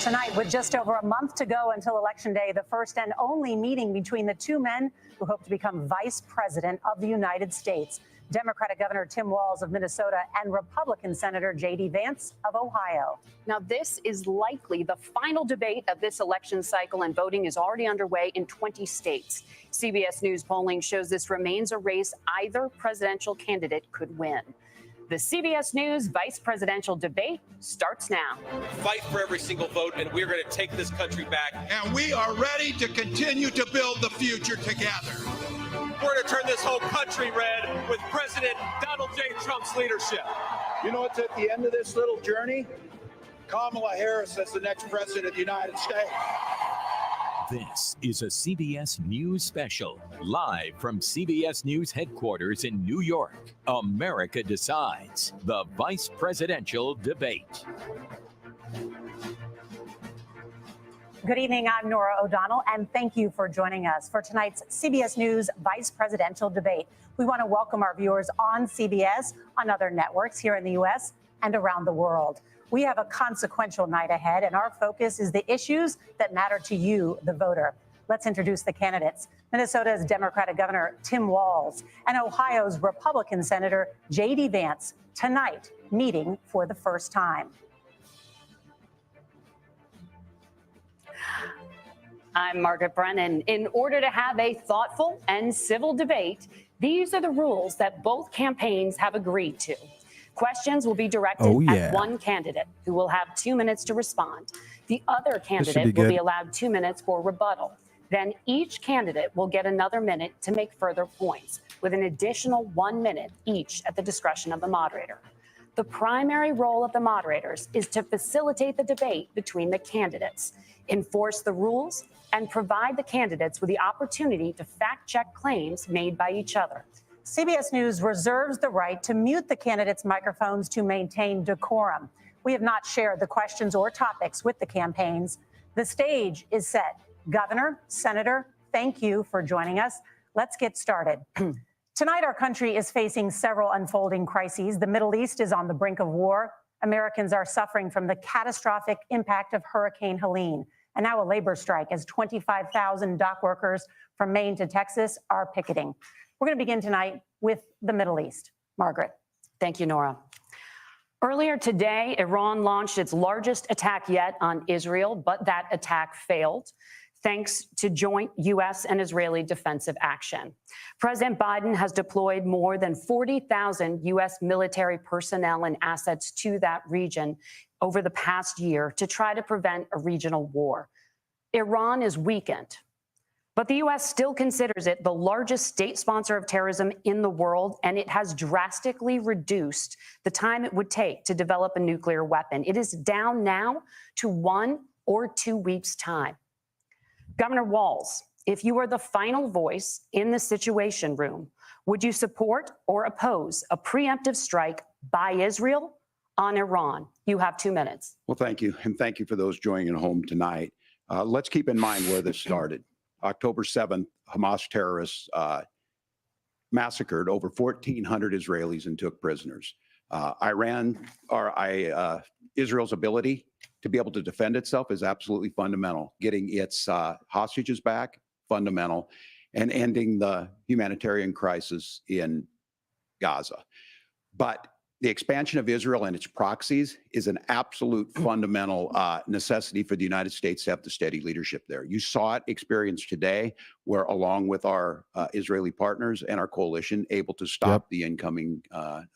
Tonight, with just over a month to go until Election Day, the first and only meeting between the two men who hope to become Vice President of the United States, Democratic Governor Tim Walz of Minnesota and Republican Senator J.D. Vance of Ohio. Now, this is likely the final debate of this election cycle, and voting is already underway in 20 states. CBS News polling shows this remains a race either presidential candidate could win. The CBS News vice presidential debate starts now. Fight for every single vote, and we're going to take this country back. And we are ready to continue to build the future together. We're going to turn this whole country red with President Donald J. Trump's leadership. You know what's at the end of this little journey? Kamala Harris as the next president of the United States. This is a CBS News special, live from CBS News headquarters in New York. America Decides, the vice presidential debate. Good evening, I'm Nora O'Donnell, and thank you for joining us for tonight's CBS News vice presidential debate. We want to welcome our viewers on CBS, on other networks here in the U.S. and around the world. We have a consequential night ahead, and our focus is the issues that matter to you, the voter. Let's introduce the candidates. Minnesota's Democratic Governor Tim Walz and Ohio's Republican Senator J.D. Vance, tonight meeting for the first time. I'm Margaret Brennan. In order to have a thoughtful and civil debate, these are the rules that both campaigns have agreed to. Questions will be directed at one candidate, who will have 2 minutes to respond. The other candidate will be allowed 2 minutes for rebuttal. Then each candidate will get another minute to make further points, with an additional 1 minute each at the discretion of the moderator. The primary role of the moderators is to facilitate the debate between the candidates, enforce the rules, and provide the candidates with the opportunity to fact-check claims made by each other. CBS News reserves the right to mute the candidates' microphones to maintain decorum. We have not shared the questions or topics with the campaigns. The stage is set. Governor, Senator, thank you for joining us. Let's get started. Tonight, our country is facing several unfolding crises. The Middle East is on the brink of war. Americans are suffering from the catastrophic impact of Hurricane Helene. And now a labor strike as 25,000 dock workers from Maine to Texas are picketing. We're going to begin tonight with the Middle East. Margaret. Thank you, Nora. Earlier today, Iran launched its largest attack yet on Israel, but that attack failed, thanks to joint U.S. and Israeli defensive action. President Biden has deployed more than 40,000 U.S. military personnel and assets to that region over the past year to try to prevent a regional war. Iran is weakened, but the U.S. still considers it the largest state sponsor of terrorism in the world, and it has drastically reduced the time it would take to develop a nuclear weapon. It is down now to 1 or 2 weeks' time. Governor Walz, if you were the final voice in the Situation Room, would you support or oppose a preemptive strike by Israel on Iran? You have 2 minutes. Well, thank you. And thank you for those joining at home tonight. Let's keep in mind where this started. October 7th, Hamas terrorists massacred over 1,400 Israelis and took prisoners. Israel's ability to be able to defend itself is absolutely fundamental. Getting its hostages back, fundamental, and ending the humanitarian crisis in Gaza. But the expansion of Israel and its proxies is an absolute fundamental necessity for the United States to have the steady leadership there. You saw it experienced today, where along with our Israeli partners and our coalition, able to stop the incoming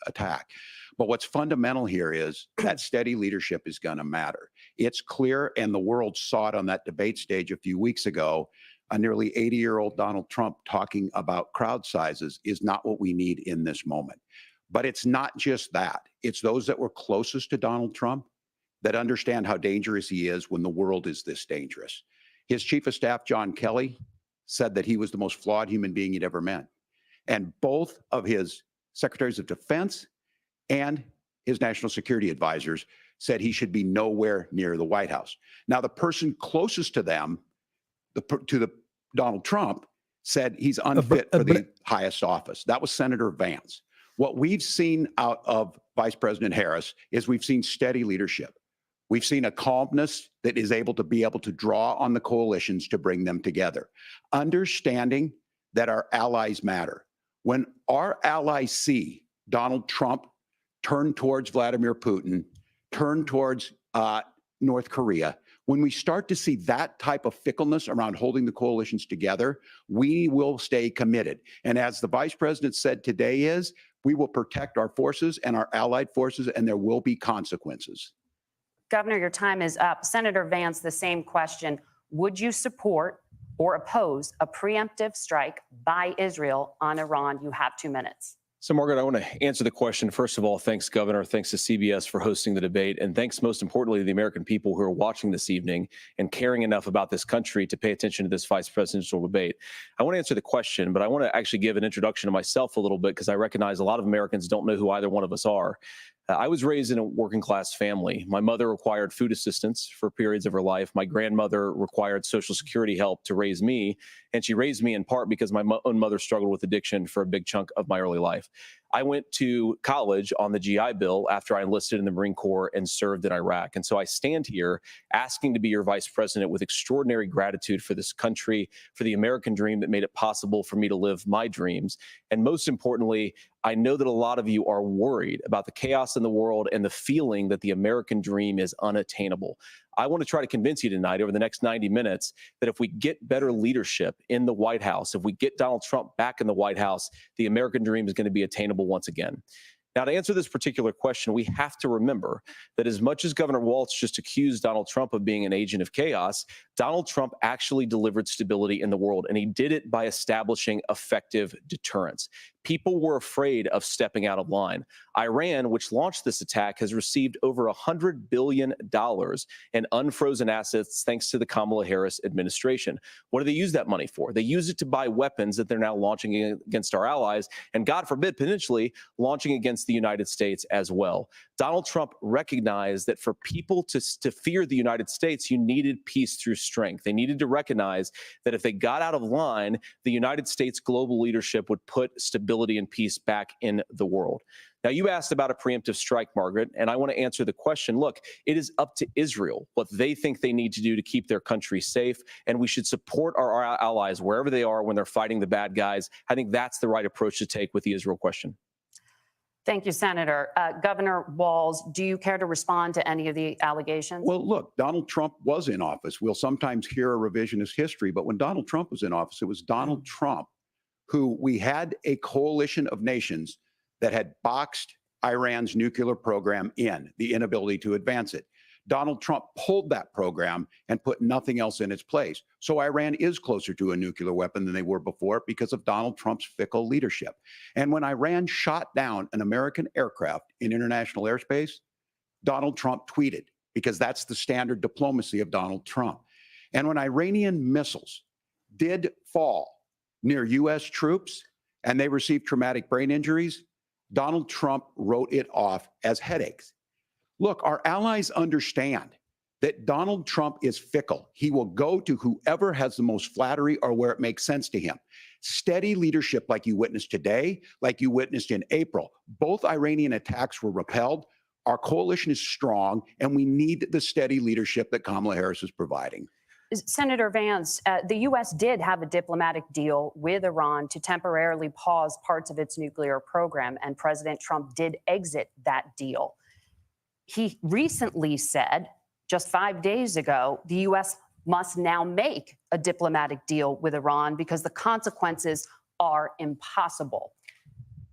attack. But what's fundamental here is that steady leadership is going to matter. It's clear, and the world saw it on that debate stage a few weeks ago. A nearly 80-year-old Donald Trump talking about crowd sizes is not what we need in this moment. But it's not just that. It's those that were closest to Donald Trump that understand how dangerous he is when the world is this dangerous. His chief of staff, John Kelly, said that he was the most flawed human being he'd ever met. And both of his secretaries of defense and his national security advisors said he should be nowhere near the White House. Now, the person closest to them, Donald Trump, said he's unfit for the highest office. That was Senator Vance. What we've seen out of Vice President Harris is we've seen steady leadership. We've seen a calmness that is able to draw on the coalitions to bring them together, understanding that our allies matter. When our allies see Donald Trump turn towards Vladimir Putin, turn towards North Korea, when we start to see that type of fickleness around holding the coalitions together, we will stay committed. And as the vice president said today we will protect our forces and our allied forces, and there will be consequences. Governor, your time is up. Senator Vance, the same question. Would you support or oppose a preemptive strike by Israel on Iran? You have 2 minutes. So, Margaret, I want to answer the question. First of all, thanks, Governor. Thanks to CBS for hosting the debate. And thanks, most importantly, to the American people who are watching this evening and caring enough about this country to pay attention to this vice presidential debate. I want to answer the question, but I want to actually give an introduction to myself a little bit because I recognize a lot of Americans don't know who either one of us are. I was raised in a working class family. My mother required food assistance for periods of her life. My grandmother required Social Security help to raise me. And she raised me in part because my own mother struggled with addiction for a big chunk of my early life. I went to college on the GI Bill after I enlisted in the Marine Corps and served in Iraq. And so I stand here asking to be your vice president with extraordinary gratitude for this country, for the American dream that made it possible for me to live my dreams. And most importantly, I know that a lot of you are worried about the chaos in the world and the feeling that the American dream is unattainable. I want to try to convince you tonight over the next 90 minutes that if we get better leadership in the White House, if we get Donald Trump back in the White House, the American dream is going to be attainable once again. Now, to answer this particular question, we have to remember that as much as Governor Walz just accused Donald Trump of being an agent of chaos, Donald Trump actually delivered stability in the world, and he did it by establishing effective deterrence. People were afraid of stepping out of line. Iran, which launched this attack, has received over $100 billion in unfrozen assets thanks to the Kamala Harris administration. What do they use that money for? They use it to buy weapons that they're now launching against our allies, and God forbid, potentially launching against the United States as well. Donald Trump recognized that for people to fear the United States, you needed peace through strength. They needed to recognize that if they got out of line, the United States global leadership would put stability and peace back in the world. Now, you asked about a preemptive strike, Margaret, and I want to answer the question. Look, it is up to Israel what they think they need to do to keep their country safe, and we should support our allies wherever they are when they're fighting the bad guys. I think that's the right approach to take with the Israel question. Thank you, Senator. Governor Walz, do you care to respond to any of the allegations? Well, look, Donald Trump was in office. We'll sometimes hear a revisionist history, but when Donald Trump was in office, it was Donald Trump who we had a coalition of nations that had boxed Iran's nuclear program in, the inability to advance it. Donald Trump pulled that program and put nothing else in its place. So Iran is closer to a nuclear weapon than they were before because of Donald Trump's fickle leadership. And when Iran shot down an American aircraft in international airspace, Donald Trump tweeted, because that's the standard diplomacy of Donald Trump. And when Iranian missiles did fall near U.S. troops and they received traumatic brain injuries, Donald Trump wrote it off as headaches. Look, our allies understand that Donald Trump is fickle. He will go to whoever has the most flattery or where it makes sense to him. Steady leadership like you witnessed today, like you witnessed in April. Both Iranian attacks were repelled. Our coalition is strong, and we need the steady leadership that Kamala Harris is providing. Senator Vance, the U.S. did have a diplomatic deal with Iran to temporarily pause parts of its nuclear program, and President Trump did exit that deal. He recently said, just 5 days ago, the U.S. must now make a diplomatic deal with Iran because the consequences are impossible.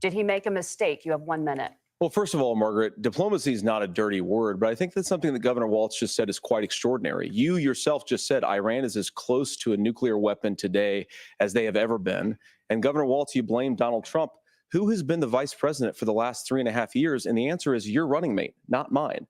Did he make a mistake? You have 1 minute. Well, first of all, Margaret, diplomacy is not a dirty word, but I think that's something that Governor Walz just said is quite extraordinary. You yourself just said Iran is as close to a nuclear weapon today as they have ever been. And Governor Walz, you blamed Donald Trump. Who has been the vice president for the last 3.5 years? And the answer is your running mate, not mine.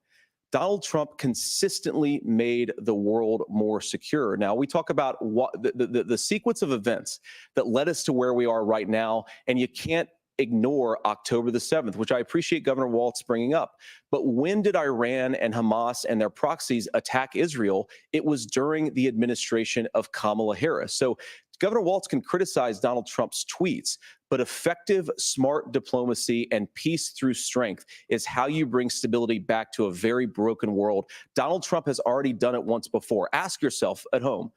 Donald Trump consistently made the world more secure. Now, we talk about what the sequence of events that led us to where we are right now, and you can't ignore October the 7th, which I appreciate Governor Walz bringing up. But when did Iran and Hamas and their proxies attack Israel? It was during the administration of Kamala Harris. So Governor Walz can criticize Donald Trump's tweets, but effective, smart diplomacy and peace through strength is how you bring stability back to a very broken world. Donald Trump has already done it once before. Ask yourself at home,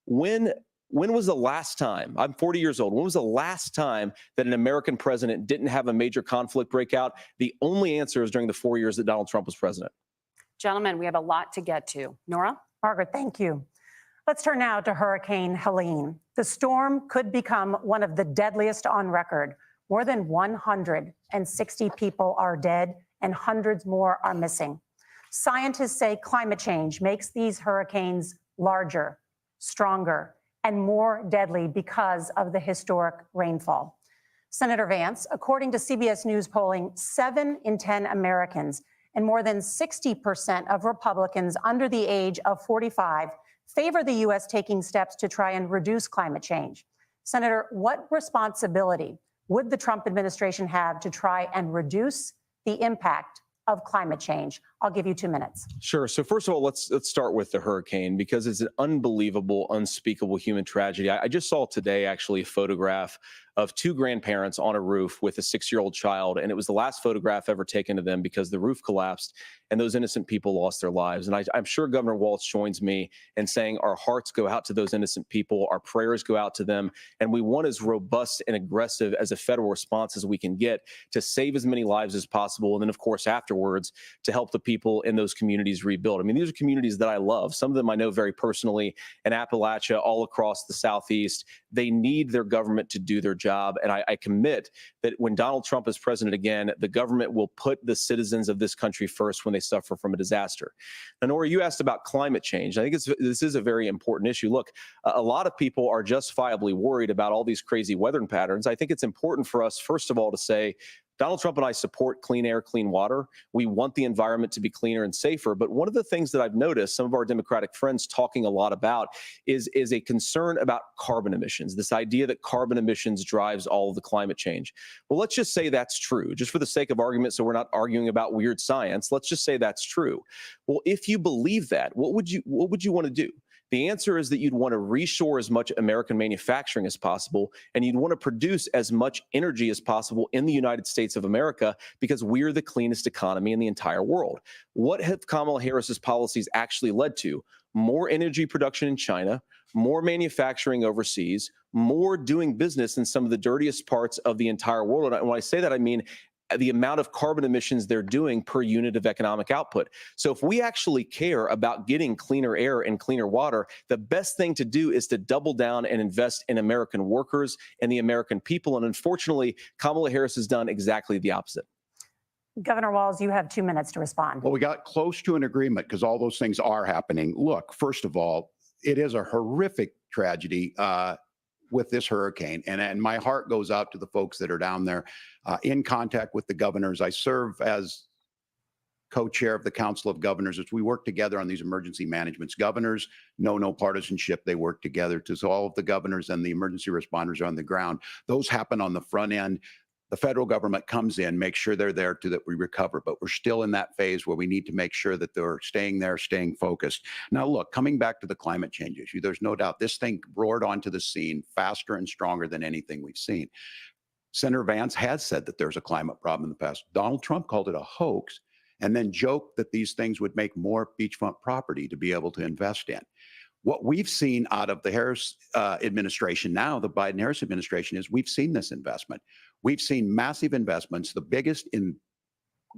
when was the last time, I'm 40 years old, when was the last time that an American president didn't have a major conflict break out? The only answer is during the 4 years that Donald Trump was president. Gentlemen, we have a lot to get to. Nora? Margaret, thank you. Let's turn now to Hurricane Helene. The storm could become one of the deadliest on record. More than 160 people are dead and hundreds more are missing. Scientists say climate change makes these hurricanes larger, stronger, and more deadly because of the historic rainfall. Senator Vance, according to CBS News polling, 7 in 10 Americans and more than 60% of Republicans under the age of 45 favor the U.S. taking steps to try and reduce climate change. Senator, what responsibility would the Trump administration have to try and reduce the impact of climate change? I'll give you 2 minutes. Sure. So first of all, let's start with the hurricane, because it's an unbelievable, unspeakable human tragedy. I just saw today actually a photograph of 2 grandparents on a roof with a 6-year-old child, and it was the last photograph ever taken of them because the roof collapsed and those innocent people lost their lives. And I'm sure Governor Walz joins me in saying our hearts go out to those innocent people, our prayers go out to them, and we want as robust and aggressive as a federal response as we can get to save as many lives as possible, and then of course afterwards to help the people in those communities rebuild. I mean, these are communities that I love. Some of them I know very personally in Appalachia, all across the Southeast. They need their government to do their job. And I commit that when Donald Trump is president again, the government will put the citizens of this country first when they suffer from a disaster. Now, Nora, you asked about climate change. I think this is a very important issue. Look, a lot of people are justifiably worried about all these crazy weather patterns. I think it's important for us, first of all, to say, Donald Trump and I support clean air, clean water. We want the environment to be cleaner and safer. But one of the things that I've noticed some of our Democratic friends talking a lot about is a concern about carbon emissions, this idea that carbon emissions drives all of the climate change. Well, let's just say that's true, just for the sake of argument, so we're not arguing about weird science. Let's just say that's true. Well, if you believe that, what would you want to do? The answer is that you'd want to reshore as much American manufacturing as possible, and you'd want to produce as much energy as possible in the United States of America, because we're the cleanest economy in the entire world. What have Kamala Harris's policies actually led to? More energy production in China, more manufacturing overseas, more doing business in some of the dirtiest parts of the entire world. And when I say that, I mean the amount of carbon emissions they're doing per unit of economic output. So if we actually care about getting cleaner air and cleaner water, the best thing to do is to double down and invest in American workers and the American people. And unfortunately, Kamala Harris has done exactly the opposite. Governor Walz, you have 2 minutes to respond. Well, we got close to an agreement because all those things are happening. Look, first of all, it is a horrific tragedy with this hurricane. And my heart goes out to the folks that are down there in contact with the governors. I serve as co-chair of the Council of Governors as we work together on these emergency managements. Governors know no partisanship. They work together to all of the governors and the emergency responders are on the ground. Those happen on the front end. The federal government comes in, makes sure they're there to that we recover, but we're still in that phase where we need to make sure that they're staying there, staying focused. Now, look, coming back to the climate change issue, there's no doubt this thing roared onto the scene faster and stronger than anything we've seen. Senator Vance has said that there's a climate problem in the past. Donald Trump called it a hoax and then joked that these things would make more beachfront property to be able to invest in. What we've seen out of the Harris administration now, the Biden-Harris administration, is we've seen this investment. We've seen massive investments, the biggest in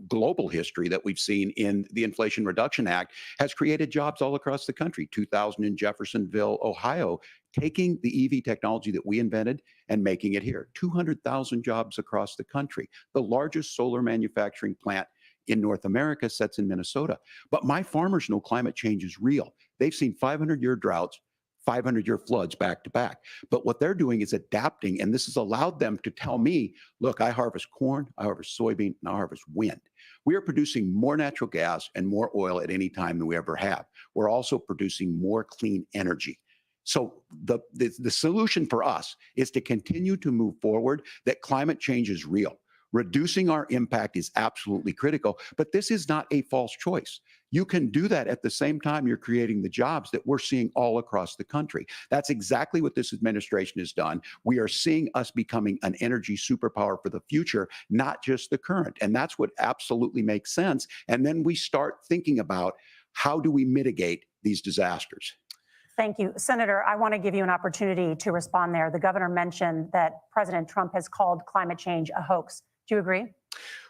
global history that we've seen in the Inflation Reduction Act, has created jobs all across the country. 2,000 in Jeffersonville, Ohio, taking the EV technology that we invented and making it here. 200,000 jobs across the country. The largest solar manufacturing plant in North America sits in Minnesota. But my farmers know climate change is real. They've seen 500-year droughts, 500-year floods back to back. But what they're doing is adapting, and this has allowed them to tell me, look, I harvest corn, I harvest soybean, and I harvest wind. We are producing more natural gas and more oil at any time than we ever have. We're also producing more clean energy. So the solution for us is to continue to move forward, that climate change is real. Reducing our impact is absolutely critical, but this is not a false choice. You can do that at the same time you're creating the jobs that we're seeing all across the country. That's exactly what this administration has done. We are seeing us becoming an energy superpower for the future, not just the current. And that's what absolutely makes sense. And then we start thinking about how do we mitigate these disasters? Thank you. Senator, I want to give you an opportunity to respond there. The governor mentioned that President Trump has called climate change a hoax. Do you agree?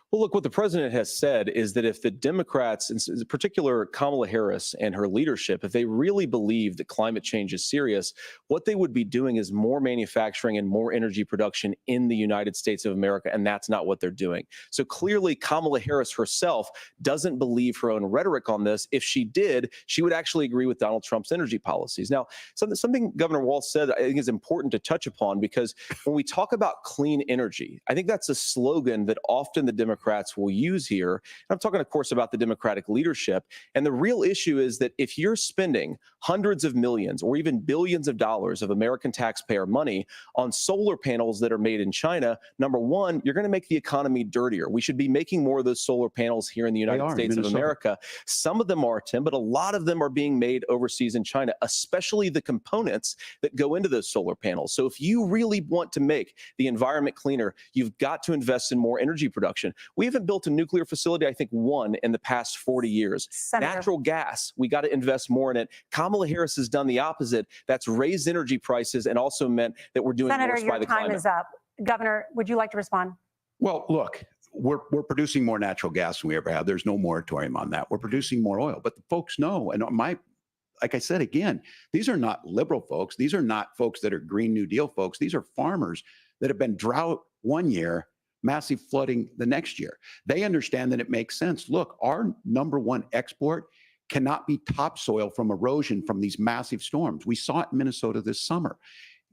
Well, look, what the president has said is that if the Democrats, in particular Kamala Harris and her leadership, if they really believe that climate change is serious, what they would be doing is more manufacturing and more energy production in the United States of America, and that's not what they're doing. So clearly, Kamala Harris herself doesn't believe her own rhetoric on this. If she did, she would actually agree with Donald Trump's energy policies. Now, something Governor Walz said I think is important to touch upon, because when we talk about clean energy, I think that's a slogan that often the Democrats will use here. And I'm talking, of course, about the Democratic leadership. And the real issue is that if you're spending hundreds of millions or even billions of dollars of American taxpayer money on solar panels that are made in China, number one, you're going to make the economy dirtier. We should be making more of those solar panels here in the United States of America. Some of them are, Tim, but a lot of them are being made overseas in China, especially the components that go into those solar panels. So if you really want to make the environment cleaner, you've got to invest in more energy production. We haven't built a nuclear facility, I think, one in the past 40 years. Senator. Natural gas, we got to invest more in it. Kamala Harris has done the opposite. That's raised energy prices and also meant that we're doing Senator, worse by the climate. your time is up. Governor, would you like to respond? Well, look, we're producing more natural gas than we ever have. There's no moratorium on that. We're producing more oil, but the folks know, and like I said, again, these are not liberal folks. These are not folks that are Green New Deal folks. These are farmers that have been drought one year, massive flooding the next year. They understand that it makes sense. Look, our number one export cannot be topsoil from erosion from these massive storms. We saw it in Minnesota this summer.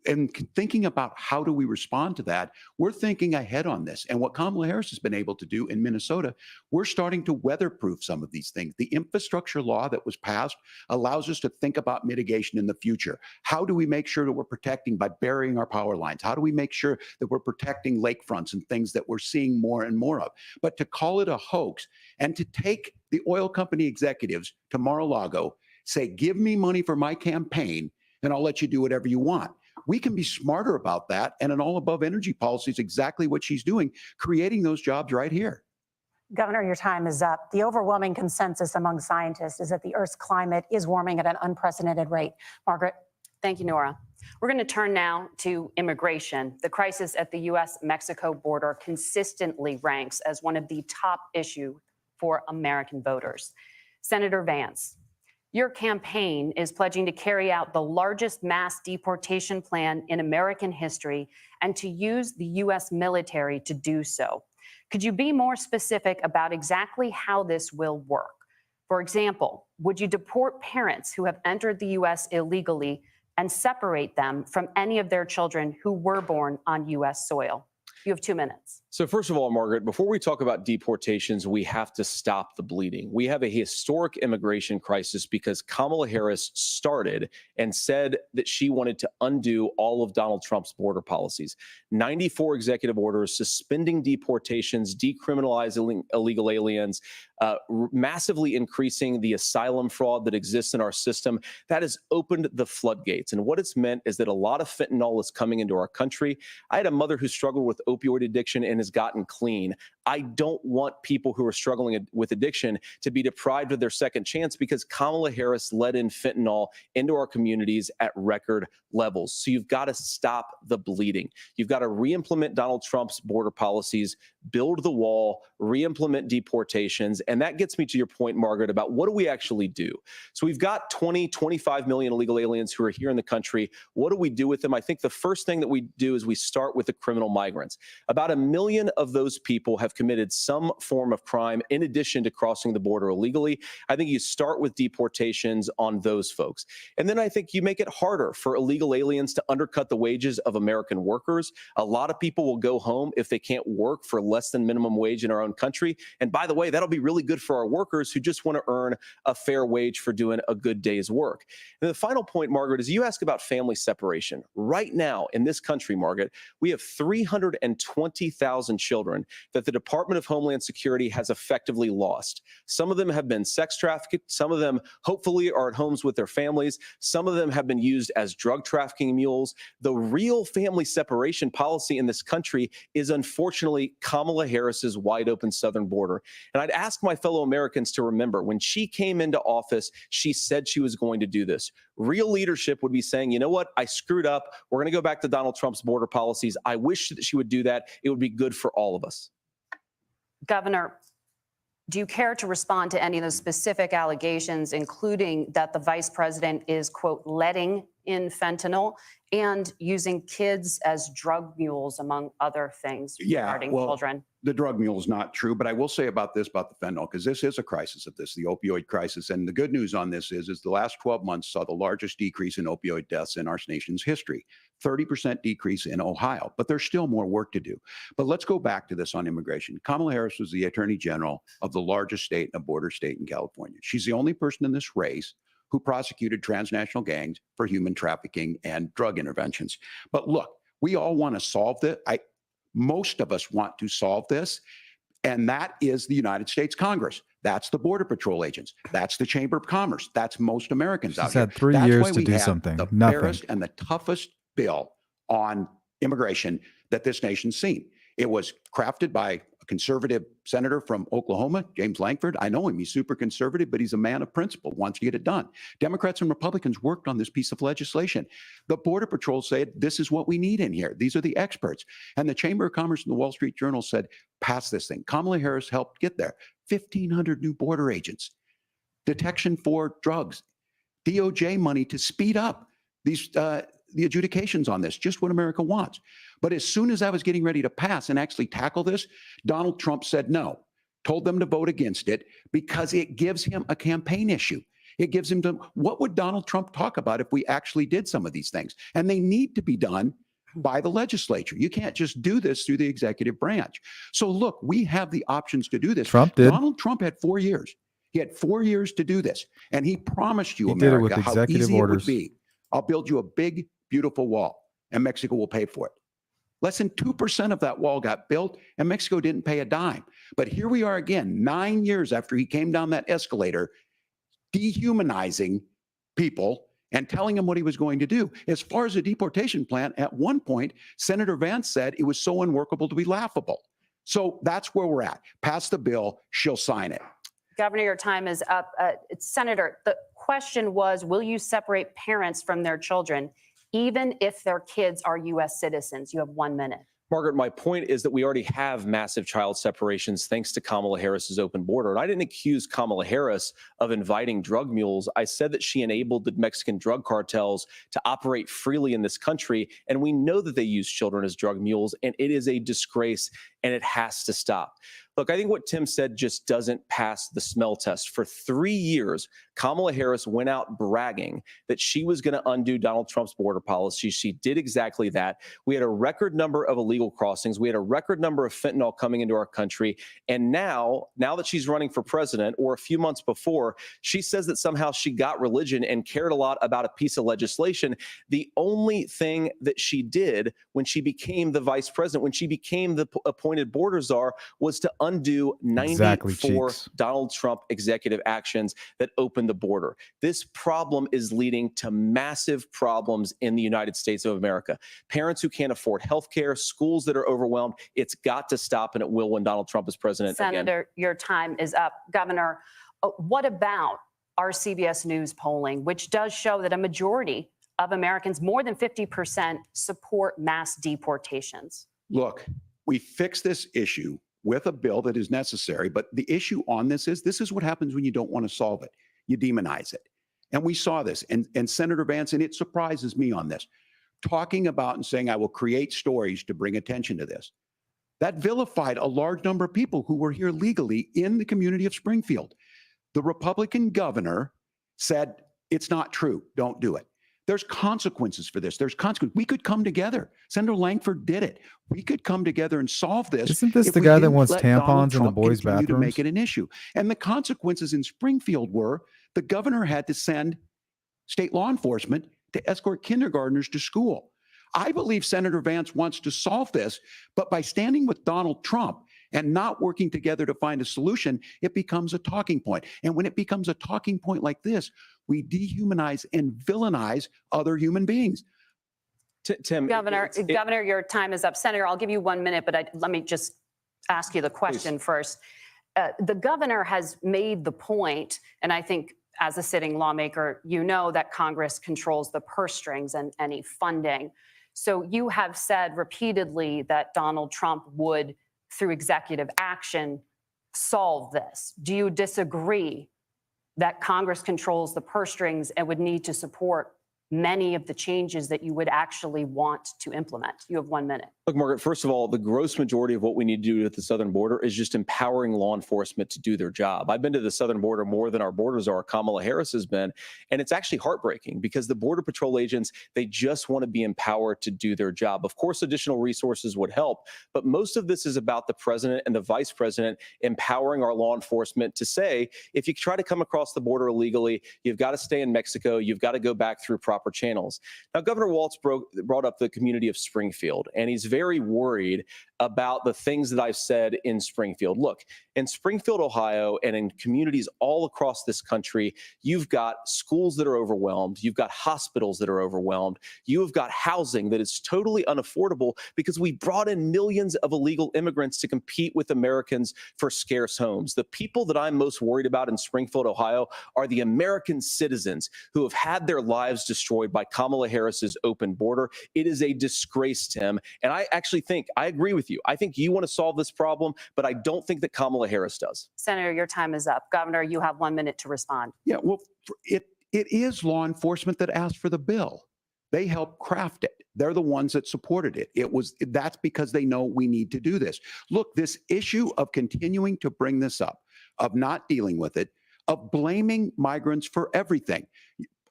And thinking about how do we respond to that, we're thinking ahead on this. And what Kamala Harris has been able to do in Minnesota, we're starting to weatherproof some of these things. The infrastructure law that was passed allows us to think about mitigation in the future. How do we make sure that we're protecting by burying our power lines? How do we make sure that we're protecting lakefronts and things that we're seeing more and more of? But to call it a hoax and to take the oil company executives to Mar-a-Lago, say, give me money for my campaign, and I'll let you do whatever you want. We can be smarter about that. And an all above energy policy is exactly what she's doing, creating those jobs right here. Governor, your time is up. The overwhelming consensus among scientists is that the Earth's climate is warming at an unprecedented rate. Margaret. Thank you, Nora. We're going to turn now to immigration. The crisis at the U.S.-Mexico border consistently ranks as one of the top issues for American voters. Senator Vance, your campaign is pledging to carry out the largest mass deportation plan in American history and to use the U.S. military to do so. Could you be more specific about exactly how this will work? For example, would you deport parents who have entered the U.S. illegally and separate them from any of their children who were born on U.S. soil? You have 2 minutes. So first of all, Margaret, before we talk about deportations, we have to stop the bleeding. We have a historic immigration crisis because Kamala Harris started and said that she wanted to undo all of Donald Trump's border policies. 94 executive orders suspending deportations, decriminalizing illegal aliens, massively increasing the asylum fraud that exists in our system. That has opened the floodgates. And what it's meant is that a lot of fentanyl is coming into our country. I had a mother who struggled with opioid addiction and has gotten clean. I don't want people who are struggling with addiction to be deprived of their second chance because Kamala Harris let in fentanyl into our communities at record levels. So you've got to stop the bleeding. You've got to re-implement Donald Trump's border policies, build the wall, re-implement deportations. And that gets me to your point, Margaret, about what do we actually do? So we've got 25 million illegal aliens who are here in the country. What do we do with them? I think the first thing that we do is we start with the criminal migrants. About 1 million of those people have committed some form of crime in addition to crossing the border illegally. I think you start with deportations on those folks. And then I think you make it harder for illegal aliens to undercut the wages of American workers. A lot of people will go home if they can't work for less than minimum wage in our own country. And by the way, that'll be really good for our workers who just want to earn a fair wage for doing a good day's work. And the final point, Margaret, is you ask about family separation. Right now in this country, Margaret, we have 320,000 2,000 children that the Department of Homeland Security has effectively lost. Some of them have been sex trafficked. Some of them hopefully are at homes with their families. Some of them have been used as drug trafficking mules. The real family separation policy in this country is unfortunately Kamala Harris's wide open southern border. And I'd ask my fellow Americans to remember, when she came into office, she said she was going to do this. Real leadership would be saying, you know what, I screwed up. We're going to go back to Donald Trump's border policies. I wish that she would do that. It would be good for all of us. Governor, do you care to respond to any of those specific allegations, including that the vice president is, quote, letting in fentanyl and using kids as drug mules, among other things regarding children? The drug mule is not true, but I will say about the fentanyl, because this is a crisis of this, the opioid crisis. And the good news on this is the last 12 months saw the largest decrease in opioid deaths in our nation's history, 30% decrease in Ohio, but there's still more work to do. But let's go back to this on immigration. Kamala Harris was the attorney general of the largest state and a border state in California. She's the only person in this race who prosecuted transnational gangs for human trafficking and drug interventions. But look, we all want to solve this. Most of us want to solve this, and that is the United States Congress. That's the Border Patrol agents. That's the Chamber of Commerce. That's most Americans out She's here. had 3 That's years why to we do have something. the Nothing. fairest and the toughest bill on immigration that this nation's seen. It was crafted by a conservative senator from Oklahoma, James Lankford. I know him. He's super conservative, but he's a man of principle, wants to get it done. Democrats and Republicans worked on this piece of legislation. The Border Patrol said, this is what we need in here. These are the experts. And the Chamber of Commerce and the Wall Street Journal said, pass this thing. Kamala Harris helped get there. 1,500 new border agents, detection for drugs, DOJ money to speed up these the adjudications on this, just what America wants. But as soon as I was getting ready to pass and actually tackle this, Donald Trump said no, told them to vote against it because it gives him a campaign issue. It gives him to, what would Donald Trump talk about if we actually did some of these things? And they need to be done by the legislature. You can't just do this through the executive branch. So look, we have the options to do this. Trump did. Donald Trump had 4 years. He had 4 years to do this. And he promised you, He did it America, with how executive easy orders. it would be. I'll build you a big, beautiful wall, and Mexico will pay for it. Less than 2% of that wall got built, and Mexico didn't pay a dime. But here we are again, 9 years after he came down that escalator, dehumanizing people and telling them what he was going to do. As far as the deportation plan, at one point, Senator Vance said it was so unworkable to be laughable. So that's where we're at. Pass the bill, she'll sign it. Governor, your time is up. Senator, the question was, will you separate parents from their children, even if their kids are U.S. citizens? You have 1 minute. Margaret, my point is that we already have massive child separations thanks to Kamala Harris's open border. And I didn't accuse Kamala Harris of inviting drug mules. I said that she enabled the Mexican drug cartels to operate freely in this country. And we know that they use children as drug mules, and it is a disgrace, and it has to stop. Look, I think what Tim said just doesn't pass the smell test. For 3 years, Kamala Harris went out bragging that she was going to undo Donald Trump's border policy. She did exactly that. We had a record number of illegal crossings. We had a record number of fentanyl coming into our country. And now that she's running for president, or a few months before, she says that somehow she got religion and cared a lot about a piece of legislation. The only thing that she did when she became the vice president, when she became the appointed border czar, was to undo 94 Donald Trump executive actions that opened the border. This problem is leading to massive problems in the United States of America. Parents who can't afford health care, schools that are overwhelmed. It's got to stop, and it will when Donald Trump is president again. Senator, your time is up. Governor, what about our CBS News polling, which does show that a majority of Americans, more than 50%, support mass deportations? Look, we fix this issue with a bill that is necessary, but the issue on this is what happens when you don't want to solve it. You demonize it. And we saw this, and Senator Vance, and it surprises me on this, talking about and saying, I will create stories to bring attention to this. That vilified a large number of people who were here legally in the community of Springfield. The Republican governor said, it's not true, don't do it. There's consequences for this. There's consequences. We could come together. Senator Lankford did it. We could come together and solve this. Isn't this the guy that wants tampons in the boys' bathrooms? To make it an issue. And the consequences in Springfield were the governor had to send state law enforcement to escort kindergartners to school. I believe Senator Vance wants to solve this, but by standing with Donald Trump and not working together to find a solution, it becomes a talking point. And when it becomes a talking point like this, we dehumanize and villainize other human beings. Tim, Governor, your time is up. Senator, I'll give you 1 minute, but let me just ask you the question first. The governor has made the point, and I think as a sitting lawmaker, you know that Congress controls the purse strings and any funding. So you have said repeatedly that Donald Trump would, through executive action, solve this. Do you disagree that Congress controls the purse strings and would need to support many of the changes that you would actually want to implement? You have 1 minute. Look, Margaret, first of all, the gross majority of what we need to do at the southern border is just empowering law enforcement to do their job. I've been to the southern border more than our borders are. Kamala Harris has been. And it's actually heartbreaking because the Border Patrol agents, they just want to be empowered to do their job. Of course, additional resources would help, but most of this is about the president and the vice president empowering our law enforcement to say, if you try to come across the border illegally, you've got to stay in Mexico, you've got to go back through proper channels. Now, Governor Walz brought up the community of Springfield, and he's very worried about the things that I've said in Springfield. Look, in Springfield, Ohio, and in communities all across this country, you've got schools that are overwhelmed. You've got hospitals that are overwhelmed. You've got housing that is totally unaffordable because we brought in millions of illegal immigrants to compete with Americans for scarce homes. The people that I'm most worried about in Springfield, Ohio, are the American citizens who have had their lives destroyed by Kamala Harris's open border. It is a disgrace, Tim. And I actually think, I agree with you. I think you want to solve this problem, but I don't think that Kamala Harris does. Senator, your time is up. Governor, you have 1 minute to respond. Yeah, well, it is law enforcement that asked for the bill. They helped craft it. They're the ones that supported it. That's because they know we need to do this. Look, this issue of continuing to bring this up, of not dealing with it, of blaming migrants for everything.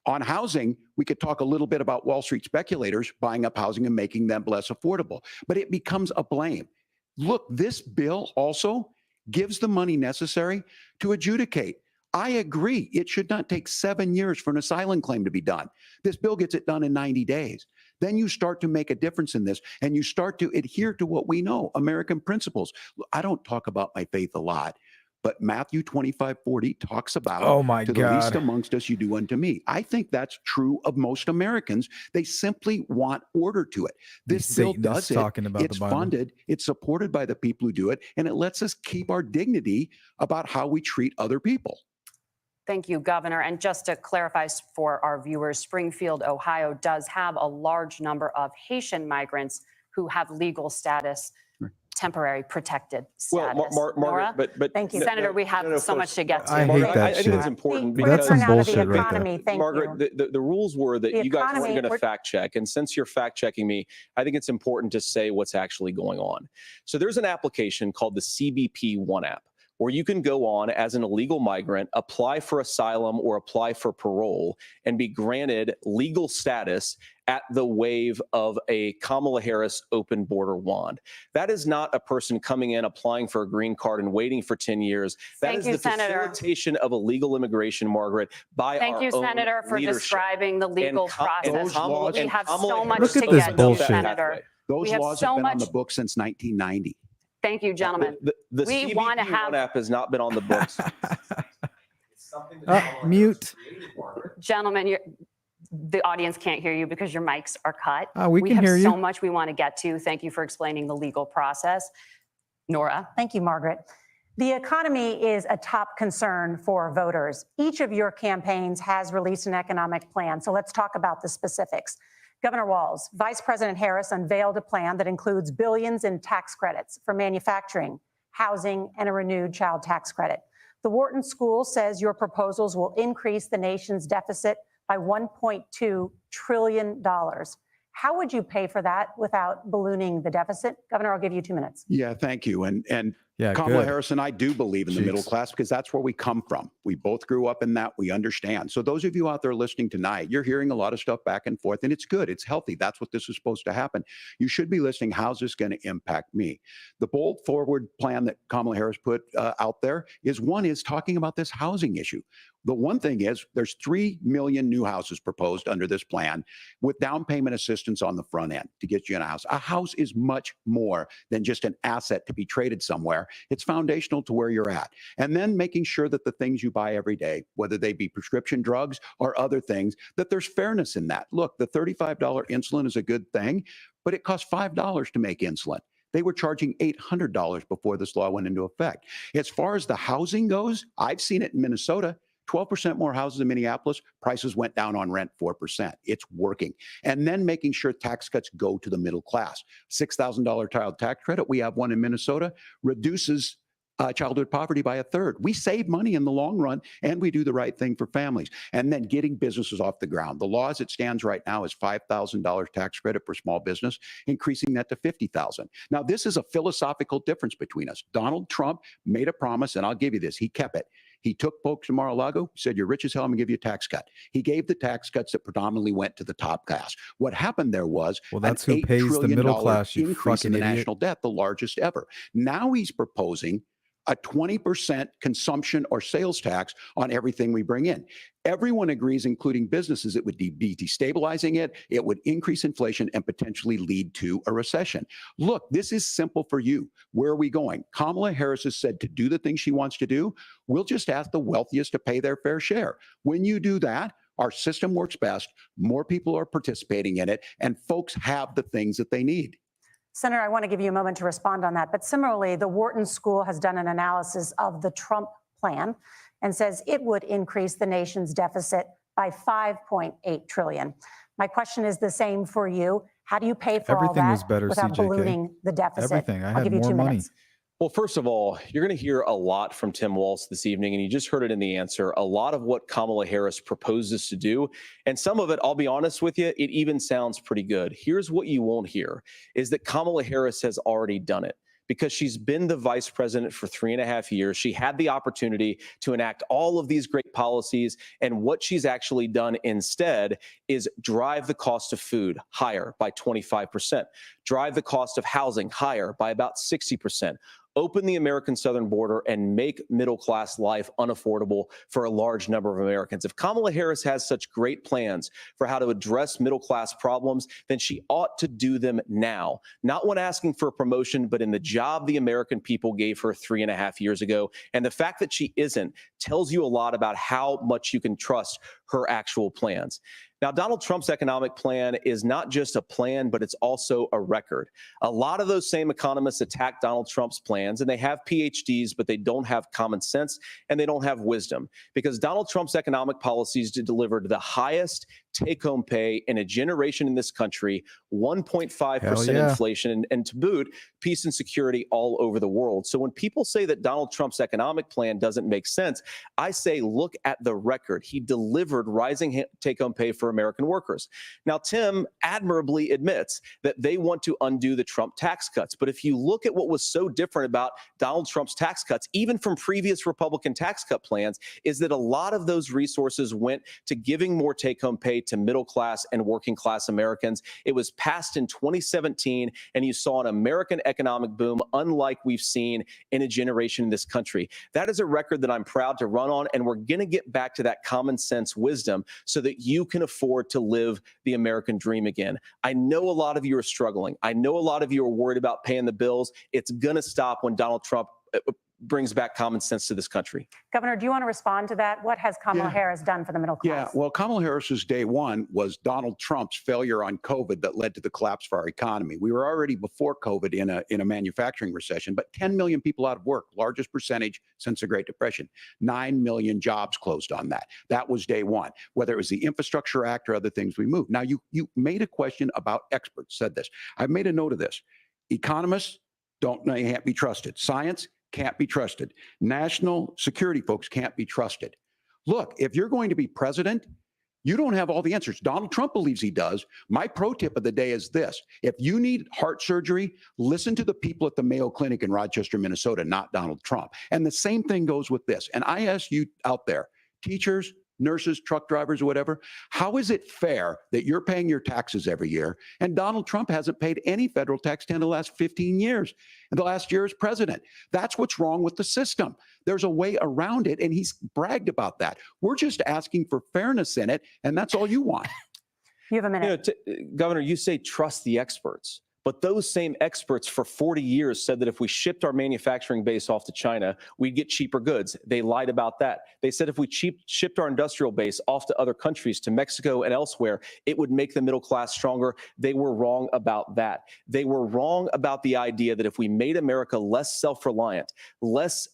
On housing, we could talk a little bit about Wall Street speculators buying up housing and making them less affordable, but it becomes a blame. Look, this bill also gives the money necessary to adjudicate. I agree. It should not take 7 years for an asylum claim to be done. This bill gets it done in 90 days. Then you start to make a difference in this and you start to adhere to what we know, American principles. I don't talk about my faith a lot, but Matthew 25:40 talks about, Oh my to the least God. amongst us, you do unto me. I think that's true of most Americans. They simply want order to it. This bill does it. Talking about It's the Bible. funded. It's supported by the people who do it. And it lets us keep our dignity about how we treat other people. Thank you, Governor. And just to clarify for our viewers, Springfield, Ohio does have a large number of Haitian migrants who have legal status, temporary protected status. Well, Margaret, but thank you, Senator. We have so much to get to. I hate that I think shit. it's important That's because some bullshit right there. Thank Margaret, you. the rules were that The you guys weren't economy, going to fact check. And since you're fact checking me, I think it's important to say what's actually going on. So there's an application called the CBP One app, where you can go on as an illegal migrant, apply for asylum or apply for parole, and be granted legal status at the wave of a Kamala Harris open border wand. That is not a person coming in, applying for a green card and waiting for 10 years. That is the facilitation of illegal immigration, Margaret, by our own leadership. Thank you, Senator, for describing the legal process. We have so much Look to at this get to, bullshit. Senator. Those We have laws so have been on much- the books since 1990. Thank you, gentlemen. The We CBP wanna have- One app has not been on the books. Mute. Gentlemen, the audience can't hear you because your mics are cut. We can hear have you. so much we want to get to. Thank you for explaining the legal process. Nora? Thank you, Margaret. The economy is a top concern for voters. Each of your campaigns has released an economic plan, so let's talk about the specifics. Governor Walz, Vice President Harris unveiled a plan that includes billions in tax credits for manufacturing, housing, and a renewed child tax credit. The Wharton School says your proposals will increase the nation's deficit by $1.2 trillion. How would you pay for that without ballooning the deficit? Governor, I'll give you 2 minutes. Yeah, thank you. And Yeah, Kamala good. Harris and I do believe in the middle Cheeks. class because that's where we come from. We both grew up in that. We understand. So those of you out there listening tonight, you're hearing a lot of stuff back and forth, and it's good. It's healthy. That's what this is supposed to happen. You should be listening. How's this going to impact me? The bold forward plan that Kamala Harris put out there is talking about this housing issue. The one thing is there's 3 million new houses proposed under this plan with down payment assistance on the front end to get you in a house. A house is much more than just an asset to be traded somewhere. It's foundational to where you're at. And then making sure that the things you buy every day, whether they be prescription drugs or other things, that there's fairness in that. Look, the $35 insulin is a good thing, but it costs $5 to make insulin. They were charging $800 before this law went into effect. As far as the housing goes, I've seen it in Minnesota. 12% more houses in Minneapolis, prices went down on rent 4%. It's working. And then making sure tax cuts go to the middle class. $6,000 child tax credit, we have one in Minnesota, reduces childhood poverty by 1/3. We save money in the long run, and we do the right thing for families. And then getting businesses off the ground. The law as it stands right now is $5,000 tax credit for small business, increasing that to $50,000. Now, this is a philosophical difference between us. Donald Trump made a promise, and I'll give you this. He kept it. He took folks to Mar-a-Lago, said, you're rich as hell, I'm going to give you a tax cut. He gave the tax cuts that predominantly went to the top class. What happened there was that's an who $8 pays the trillion middle class, you increase in fucking the idiot. national debt, the largest ever. Now he's proposing a 20% consumption or sales tax on everything we bring in. Everyone agrees, including businesses, it would be destabilizing it. It would increase inflation and potentially lead to a recession. Look, this is simple for you. Where are we going? Kamala Harris has said to do the things she wants to do. We'll just ask the wealthiest to pay their fair share. When you do that, our system works best. More people are participating in it, and folks have the things that they need. Senator, I want to give you a moment to respond on that. But similarly, the Wharton School has done an analysis of the Trump plan and says it would increase the nation's deficit by $5.8 trillion. My question is the same for you. How do you pay for Everything all that was better, without CJK. ballooning the deficit? Everything. I I'll had give you more 2 money. minutes. Well, first of all, you're going to hear a lot from Tim Walz this evening, and you just heard it in the answer. A lot of what Kamala Harris proposes to do, and some of it, I'll be honest with you, it even sounds pretty good. Here's what you won't hear, is that Kamala Harris has already done it. Because she's been the vice president for 3.5 years. She had the opportunity to enact all of these great policies. And what she's actually done instead is drive the cost of food higher by 25%, drive the cost of housing higher by about 60%. Open the American southern border and make middle-class life unaffordable for a large number of Americans. If Kamala Harris has such great plans for how to address middle-class problems, then she ought to do them now. Not when asking for a promotion, but in the job the American people gave her 3.5 years ago. And the fact that she isn't tells you a lot about how much you can trust her actual plans. Now, Donald Trump's economic plan is not just a plan, but it's also a record. A lot of those same economists attack Donald Trump's plans, and they have PhDs, but they don't have common sense and they don't have wisdom, because Donald Trump's economic policies delivered the highest take-home pay in a generation in this country, 1.5% inflation, and to boot, peace and security all over the world. So when people say that Donald Trump's economic plan doesn't make sense, I say, look at the record. He delivered rising take-home pay for American workers. Now, Tim admirably admits that they want to undo the Trump tax cuts. But if you look at what was so different about Donald Trump's tax cuts, even from previous Republican tax cut plans, is that a lot of those resources went to giving more take-home pay to middle class and working class Americans. It was passed in 2017, and you saw an American economic boom unlike we've seen in a generation in this country. That is a record that I'm proud to run on, and we're going to get back to that common sense wisdom so that you can afford to live the American dream again. I know a lot of you are struggling. I know a lot of you are worried about paying the bills. It's going to stop when Donald Trump brings back common sense to this country. Governor, do you want to respond to that? What has Kamala Harris done for the middle class? Yeah, well, Kamala Harris's day one was Donald Trump's failure on COVID that led to the collapse of our economy. We were already before COVID in a manufacturing recession, but 10 million people out of work, largest percentage since the Great Depression. 9 million jobs closed on that. That was day one. Whether it was the Infrastructure Act or other things we moved. Now, you made a question about experts, said this. I've made a note of this. Economists can't be trusted. Science can't be trusted. National security folks can't be trusted. Look, if you're going to be president, You don't have all the answers. Donald Trump believes he does. My pro tip of the day is this. If you need heart surgery, listen to the people at the Mayo Clinic in Rochester, Minnesota, not Donald Trump. And the same thing goes with this. And I ask you out there, teachers, nurses, truck drivers, or whatever, how is it fair that you're paying your taxes every year and Donald Trump hasn't paid any federal tax in the last 15 years, and the last year as president? That's what's wrong with the system. There's a way around it, and he's bragged about that. We're just asking for fairness in it, and that's all you want. You have a minute. Governor, you say trust the experts. But those same experts for 40 years said that if we shipped our manufacturing base off to China, we'd get cheaper goods. They lied about that. They said if we shipped our industrial base off to other countries, to Mexico and elsewhere, it would make the middle class stronger. They were wrong about that. They were wrong about the idea that if we made America less self-reliant, less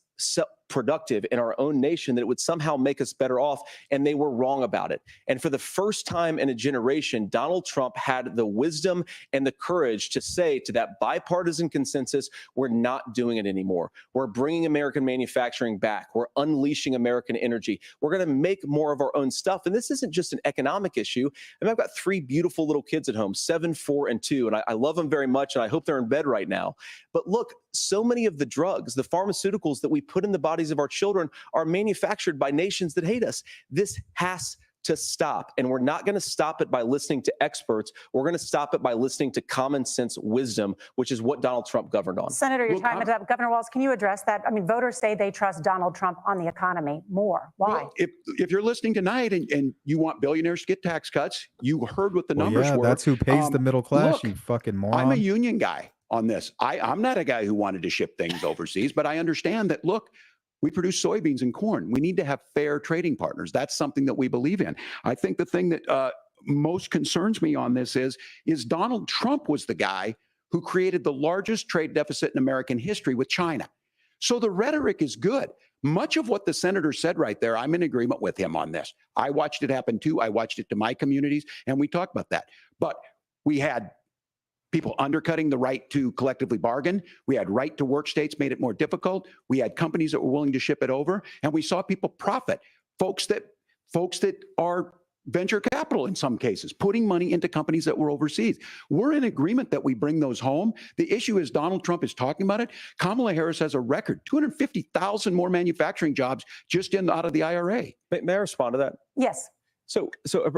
productive in our own nation, that it would somehow make us better off, and they were wrong about it. And for the first time in a generation, Donald Trump had the wisdom and the courage to say to that bipartisan consensus, we're not doing it anymore. We're bringing American manufacturing back. We're unleashing American energy. We're going to make more of our own stuff. And this isn't just an economic issue. I mean, I've got 3 beautiful little kids at home, 7, 4, and 2, and I love them very much, and I hope they're in bed right now. But look, so many of the drugs, the pharmaceuticals that we put in the bodies of our children are manufactured by nations that hate us. This has to stop. And we're not going to stop it by listening to experts. We're going to stop it by listening to common sense wisdom, which is what Donald Trump governed on. Senator, your time is up. Governor Walz, can you address that? I mean, voters say they trust Donald Trump on the economy more. Why? Well, if you're listening tonight and you want billionaires to get tax cuts, you heard what the numbers were. That's who pays the middle class, look, you fucking moron. I'm a union guy on this. I'm not a guy who wanted to ship things overseas, but I understand that, look, we produce soybeans and corn. We need to have fair trading partners. That's something that we believe in. I think the thing that most concerns me on this is Donald Trump was the guy who created the largest trade deficit in American history with China. So the rhetoric is good. Much of what the senator said right there, I'm in agreement with him on this. I watched it happen too. I watched it to my communities, and we talked about that. But we had people undercutting the right to collectively bargain. We had right to work states made it more difficult. We had companies that were willing to ship it over, and we saw people profit. Folks that are venture capital in some cases, putting money into companies that were overseas. We're in agreement that we bring those home. The issue is Donald Trump is talking about it. Kamala Harris has a record, 250,000 more manufacturing jobs just out of the IRA. May I respond to that? Yes. So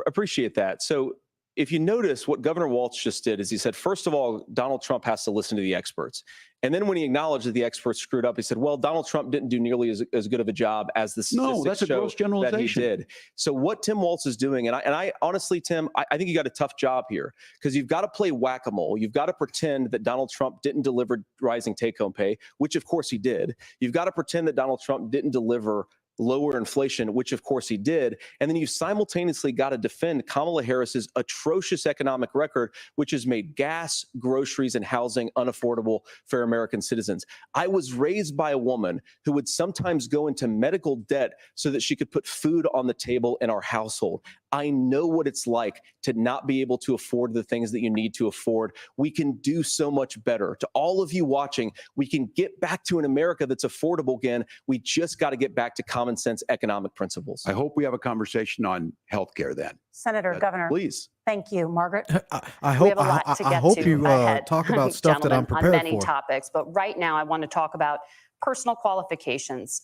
appreciate that. So if you notice, what Governor Walz just did is he said, first of all, Donald Trump has to listen to the experts. And then when he acknowledged that the experts screwed up, he said, well, Donald Trump didn't do nearly as good of a job as the statistics that's a show gross generalization. that he did. So what Tim Walz is doing, and I honestly, Tim, I think you got a tough job here, because you've got to play whack-a-mole. You've got to pretend that Donald Trump didn't deliver rising take-home pay, which of course he did. You've got to pretend that Donald Trump didn't deliver lower inflation, which of course he did. And then you simultaneously got to defend Kamala Harris's atrocious economic record, which has made gas, groceries, and housing unaffordable for American citizens. I was raised by a woman who would sometimes go into medical debt so that she could put food on the table in our household. I know what it's like to not be able to afford the things that you need to afford. We can do so much better. To all of you watching, we can get back to an America that's affordable again. We just got to get back to common sense economic principles. I hope we have a conversation on healthcare then. Senator, Governor. Please. Thank you, Margaret. I We hope have a lot to I get hope to you ahead, talk about stuff that I'm gentlemen, prepared on many for. topics, but right now I want to talk about personal qualifications.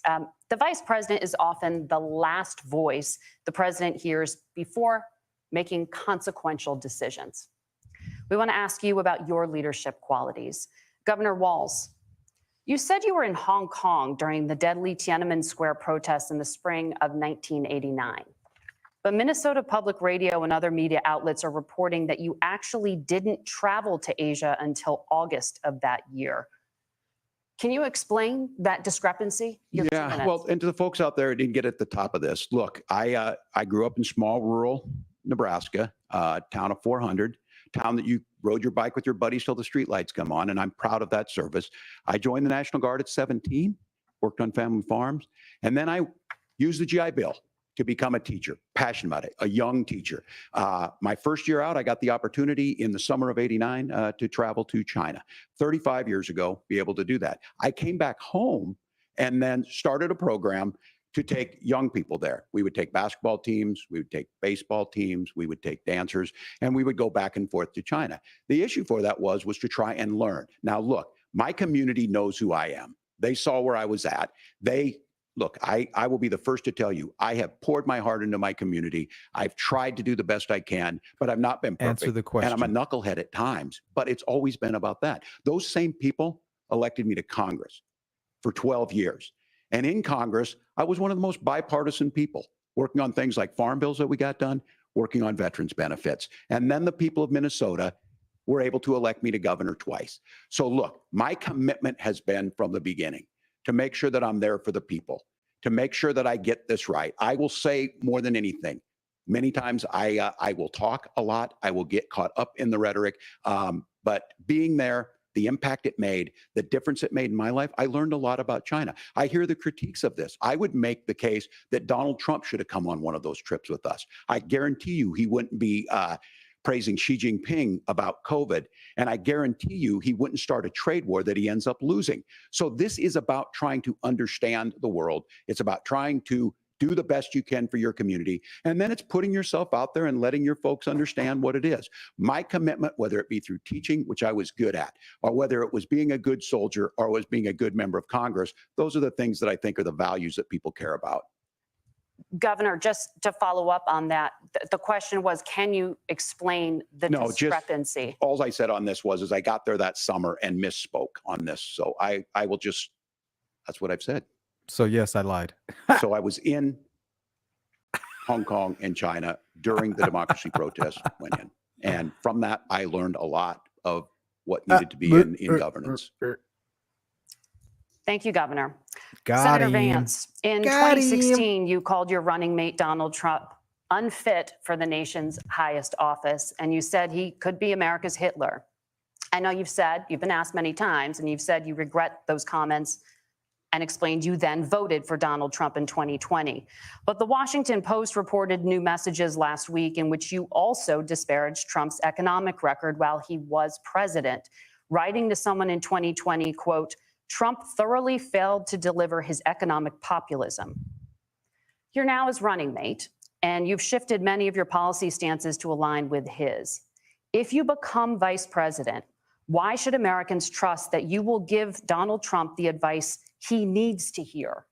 The vice president is often the last voice the president hears before making consequential decisions. We want to ask you about your leadership qualities. Governor Walz, you said you were in Hong Kong during the deadly Tiananmen Square protests in the spring of 1989. But Minnesota Public Radio and other media outlets are reporting that you actually didn't travel to Asia until August of that year. Can you explain that discrepancy? Yeah, well, and to the folks out there who didn't get at the top of this, look, I grew up in small rural Nebraska, town of 400, town that you rode your bike with your buddies till the streetlights come on, and I'm proud of that service. I joined the National Guard at 17, worked on family farms, and then I used the GI Bill to become a teacher, passionate about it, a young teacher. My first year out, I got the opportunity in the summer of '89 to travel to China. 35 years ago, be able to do that. I came back home and then started a program to take young people there. We would take basketball teams, we would take baseball teams, we would take dancers, and we would go back and forth to China. The issue for that was to try and learn. Now, look, my community knows who I am. They saw where I was at. Look, I will be the first to tell you, I have poured my heart into my community. I've tried to do the best I can, but I've not been perfect. Answer the question. And I'm a knucklehead at times, but it's always been about that. Those same people elected me to Congress for 12 years. And in Congress, I was one of the most bipartisan people, working on things like farm bills that we got done, working on veterans benefits. And then the people of Minnesota were able to elect me to governor twice. So look, my commitment has been from the beginning to make sure that I'm there for the people, to make sure that I get this right. I will say more than anything, many times I will talk a lot. I will get caught up in the rhetoric. But being there, the impact it made, the difference it made in my life, I learned a lot about China. I hear the critiques of this. I would make the case that Donald Trump should have come on one of those trips with us. I guarantee you he wouldn't be praising Xi Jinping about COVID. And I guarantee you he wouldn't start a trade war that he ends up losing. So this is about trying to understand the world. It's about trying to do the best you can for your community. And then it's putting yourself out there and letting your folks understand what it is. My commitment, whether it be through teaching, which I was good at, or whether it was being a good soldier or was being a good member of Congress, those are the things that I think are the values that people care about. Governor, just to follow up on that, the question was, can you explain the discrepancy? All I said on this was I got there that summer and misspoke on this. So I will just, that's what I've said. So yes, I lied. So I was in Hong Kong and China during the democracy protests went in. And from that, I learned a lot of what needed to be in governance. Thank you, Governor. him. Senator Vance, in 2016, you called your running mate, Donald Trump, unfit for the nation's highest office, and you said he could be America's Hitler. I know you've been asked many times, and you've said you regret those comments and explained you then voted for Donald Trump in 2020. But the Washington Post reported new messages last week in which you also disparaged Trump's economic record while he was president, writing to someone in 2020, quote, Trump thoroughly failed to deliver his economic populism. You're now his running mate, and you've shifted many of your policy stances to align with his. If you become vice president, why should Americans trust that you will give Donald Trump the advice he needs to hear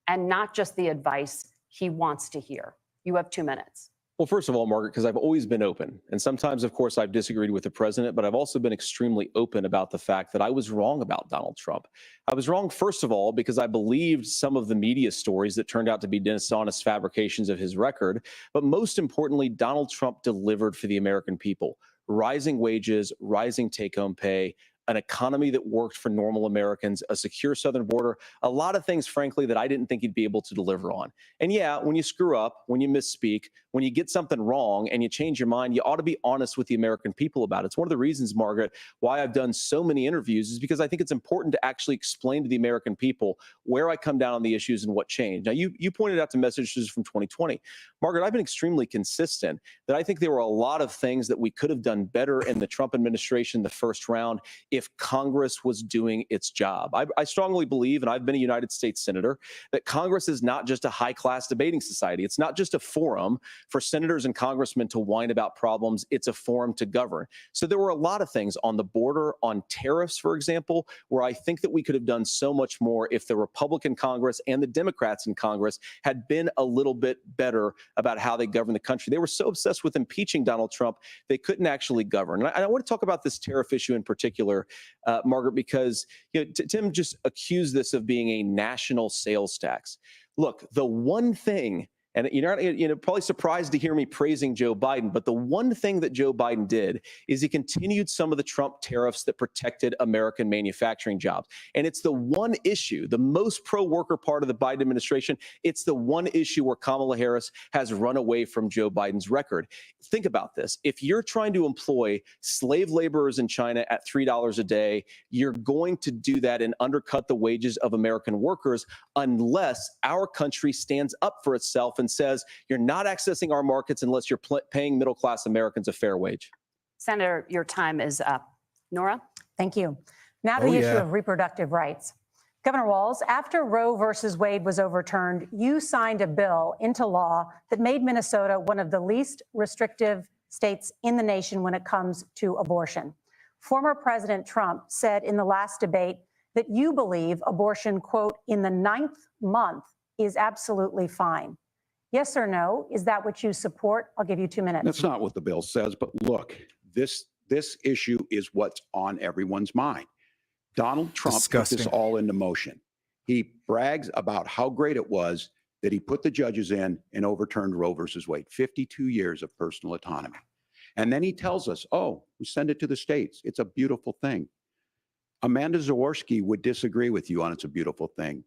and not just the advice he wants to hear? You have 2 minutes. Well, first of all, Margaret, because I've always been open. And sometimes, of course, I've disagreed with the president, but I've also been extremely open about the fact that I was wrong about Donald Trump. I was wrong, first of all, because I believed some of the media stories that turned out to be dishonest fabrications of his record. But most importantly, Donald Trump delivered for the American people. Rising wages, rising take-home pay, an economy that worked for normal Americans, a secure southern border, a lot of things, frankly, that I didn't think he'd be able to deliver on. And yeah, when you screw up, when you misspeak, when you get something wrong and you change your mind, you ought to be honest with the American people about it. It's one of the reasons, Margaret, why I've done so many interviews is because I think it's important to actually explain to the American people where I come down on the issues and what changed. Now, you pointed out the messages from 2020. Margaret, I've been extremely consistent that I think there were a lot of things that we could have done better in the Trump administration, the first round, if Congress was doing its job. I strongly believe, and I've been a United States Senator, that Congress is not just a high-class debating society. It's not just a forum for senators and congressmen to whine about problems. It's a forum to govern. So there were a lot of things on the border, on tariffs, for example, where I think that we could have done so much more if the Republican Congress and the Democrats in Congress had been a little bit better about how they govern the country. They were so obsessed with impeaching Donald Trump, they couldn't actually govern. And I want to talk about this tariff issue in particular, Margaret, because Tim just accused this of being a national sales tax. Look, the one thing, and you're probably surprised to hear me praising Joe Biden, but the one thing that Joe Biden did is he continued some of the Trump tariffs that protected American manufacturing jobs. And it's the one issue, the most pro-worker part of the Biden administration, it's the one issue where Kamala Harris has run away from Joe Biden's record. Think about this. If you're trying to employ slave laborers in China at $3 a day, you're going to do that and undercut the wages of American workers unless our country stands up for itself and says, you're not accessing our markets unless you're paying middle-class Americans a fair wage. Senator, your time is up. Nora? Thank you. Now to the issue of reproductive rights. Governor Walz, after Roe versus Wade was overturned, you signed a bill into law that made Minnesota one of the least restrictive states in the nation when it comes to abortion. Former President Trump said in the last debate that you believe abortion, quote, in the 9th month is absolutely fine. Yes or no? Is that what you support? I'll give you 2 minutes. That's not what the bill says, but look, this issue is what's on everyone's mind. Donald Trump put this all into motion. He brags about how great it was that he put the judges in and overturned Roe versus Wade, 52 years of personal autonomy. And then he tells us, oh, we send it to the states. It's a beautiful thing. Amanda Zaworski would disagree with you on it's a beautiful thing.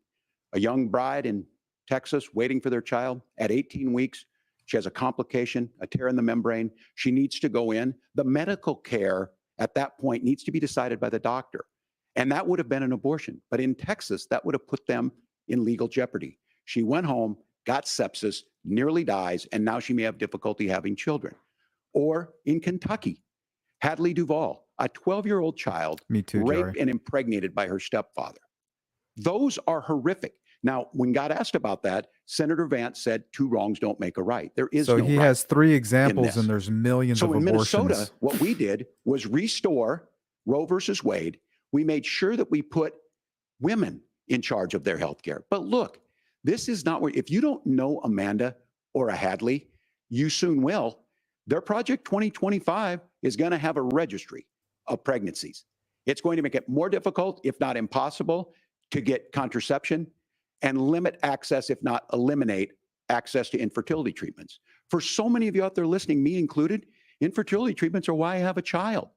A young bride in Texas waiting for their child at 18 weeks. She has a complication, a tear in the membrane. She needs to go in. The medical care at that point needs to be decided by the doctor. And that would have been an abortion. But in Texas, that would have put them in legal jeopardy. She went home, got sepsis, nearly dies, and now she may have difficulty having children. Or in Kentucky, Hadley Duvall, a 12-year-old child, raped and impregnated by her stepfather. Those are horrific. Now, when God asked about that, Senator Vance said 2 wrongs don't make a right. There is no right. So he has 3 examples and there's millions of abortions. So in Minnesota, what we did was restore Roe versus Wade. We made sure that we put women in charge of their health care. But look, this is not where, if you don't know Amanda or a Hadley, you soon will. Their Project 2025 is going to have a registry of pregnancies. It's going to make it more difficult, if not impossible, to get contraception and limit access, if not eliminate access to infertility treatments. For so many of you out there listening, me included, infertility treatments are why I have a child.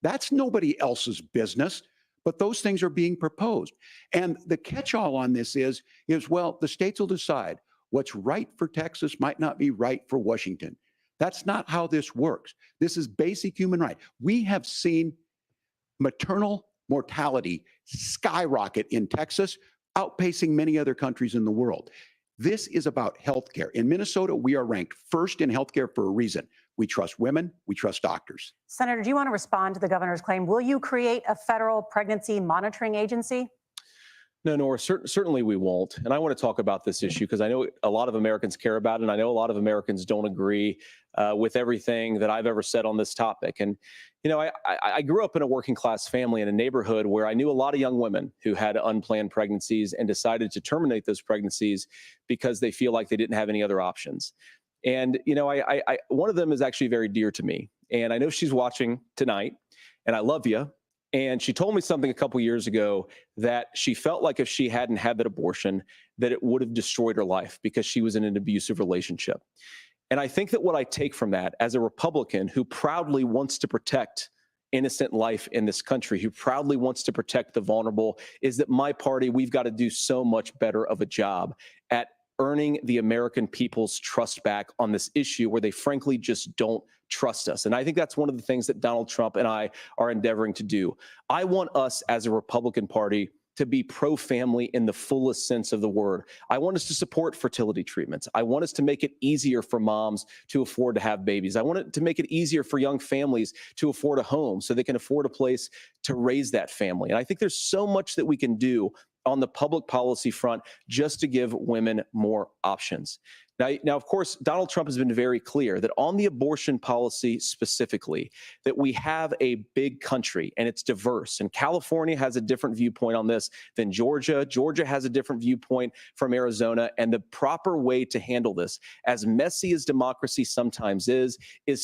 That's nobody else's business, but those things are being proposed. And the catch-all on this is, well, the states will decide what's right for Texas might not be right for Washington. That's not how this works. This is basic human right. We have seen maternal mortality skyrocket in Texas, outpacing many other countries in the world. This is about healthcare. In Minnesota, we are ranked first in healthcare for a reason. We trust women, we trust doctors. Senator, do you want to respond to the governor's claim? Will you create a federal pregnancy monitoring agency? No, Nora, certainly we won't. And I want to talk about this issue because I know a lot of Americans care about it, and I know a lot of Americans don't agree with everything that I've ever said on this topic. And, you know, I grew up in a working class family in a neighborhood where I knew a lot of young women who had unplanned pregnancies and decided to terminate those pregnancies because they feel like they didn't have any other options. And, you know, one of them is actually very dear to me. And I know she's watching tonight, and I love you. And she told me something a couple years ago that she felt like if she hadn't had that abortion, that it would have destroyed her life because she was in an abusive relationship. And I think that what I take from that as a Republican who proudly wants to protect innocent life in this country, who proudly wants to protect the vulnerable, is that my party, we've got to do so much better of a job at earning the American people's trust back on this issue where they frankly just don't trust us. And I think that's one of the things that Donald Trump and I are endeavoring to do. I want us as a Republican Party to be pro-family in the fullest sense of the word. I want us to support fertility treatments. I want us to make it easier for moms to afford to have babies. I want it to make it easier for young families to afford a home so they can afford a place to raise that family. And I think there's so much that we can do on the public policy front just to give women more options. Now, of course, Donald Trump has been very clear that on the abortion policy specifically, that we have a big country and it's diverse. And California has a different viewpoint on this than Georgia. Georgia has a different viewpoint from Arizona. And the proper way to handle this, as messy as democracy sometimes is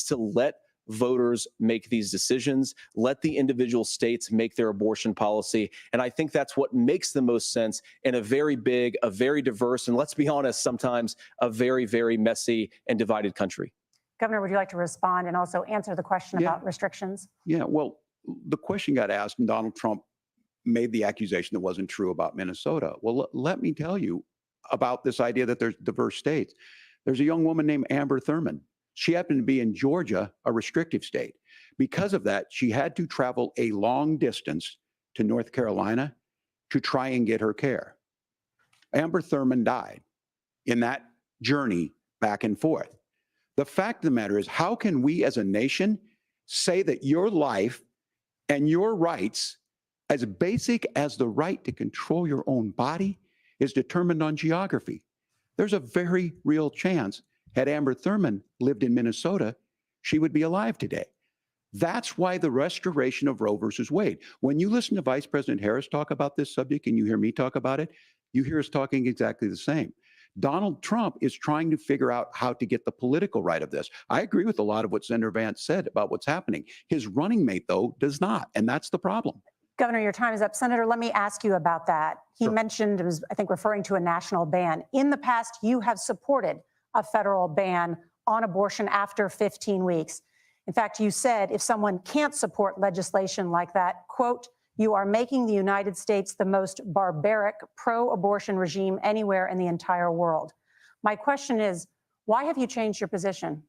to let voters make these decisions, let the individual states make their abortion policy. And I think that's what makes the most sense in a very big, a very diverse, and let's be honest, sometimes a very, very messy and divided country. Governor, would you like to respond and also answer the question about restrictions? Yeah, well, the question got asked and Donald Trump made the accusation that wasn't true about Minnesota. Well, let me tell you about this idea that there's diverse states. There's a young woman named Amber Thurman. She happened to be in Georgia, a restrictive state. Because of that, she had to travel a long distance to North Carolina to try and get her care. Amber Thurman died in that journey back and forth. The fact of the matter is, how can we as a nation say that your life and your rights As basic as the right to control your own body is determined on geography. There's a very real chance, had Amber Thurman lived in Minnesota, she would be alive today. That's why the restoration of Roe versus Wade. When you listen to Vice President Harris talk about this subject and you hear me talk about it, you hear us talking exactly the same. Donald Trump is trying to figure out how to get the political right of this. I agree with a lot of what Senator Vance said about what's happening. His running mate, though, does not, and that's the problem. Governor, your time is up. Senator, let me ask you about that. He mentioned, it was, I think, referring to a national ban. In the past, you have supported a federal ban on abortion after 15 weeks. In fact, you said if someone can't support legislation like that, quote, you are making the United States the most barbaric pro-abortion regime anywhere in the entire world. My question is, why have you changed your position?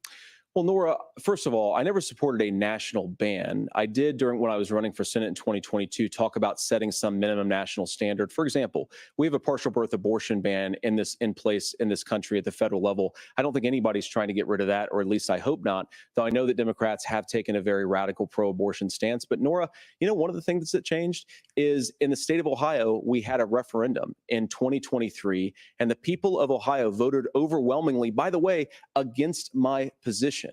Well, Nora, first of all, I never supported a national ban. I did when I was running for Senate in 2022 talk about setting some minimum national standard. For example, we have a partial birth abortion ban in place in this country at the federal level. I don't think anybody's trying to get rid of that, or at least I hope not, though I know that Democrats have taken a very radical pro-abortion stance. But Nora, you know, one of the things that changed is in the state of Ohio, we had a referendum in 2023, and the people of Ohio voted overwhelmingly, by the way, against my position.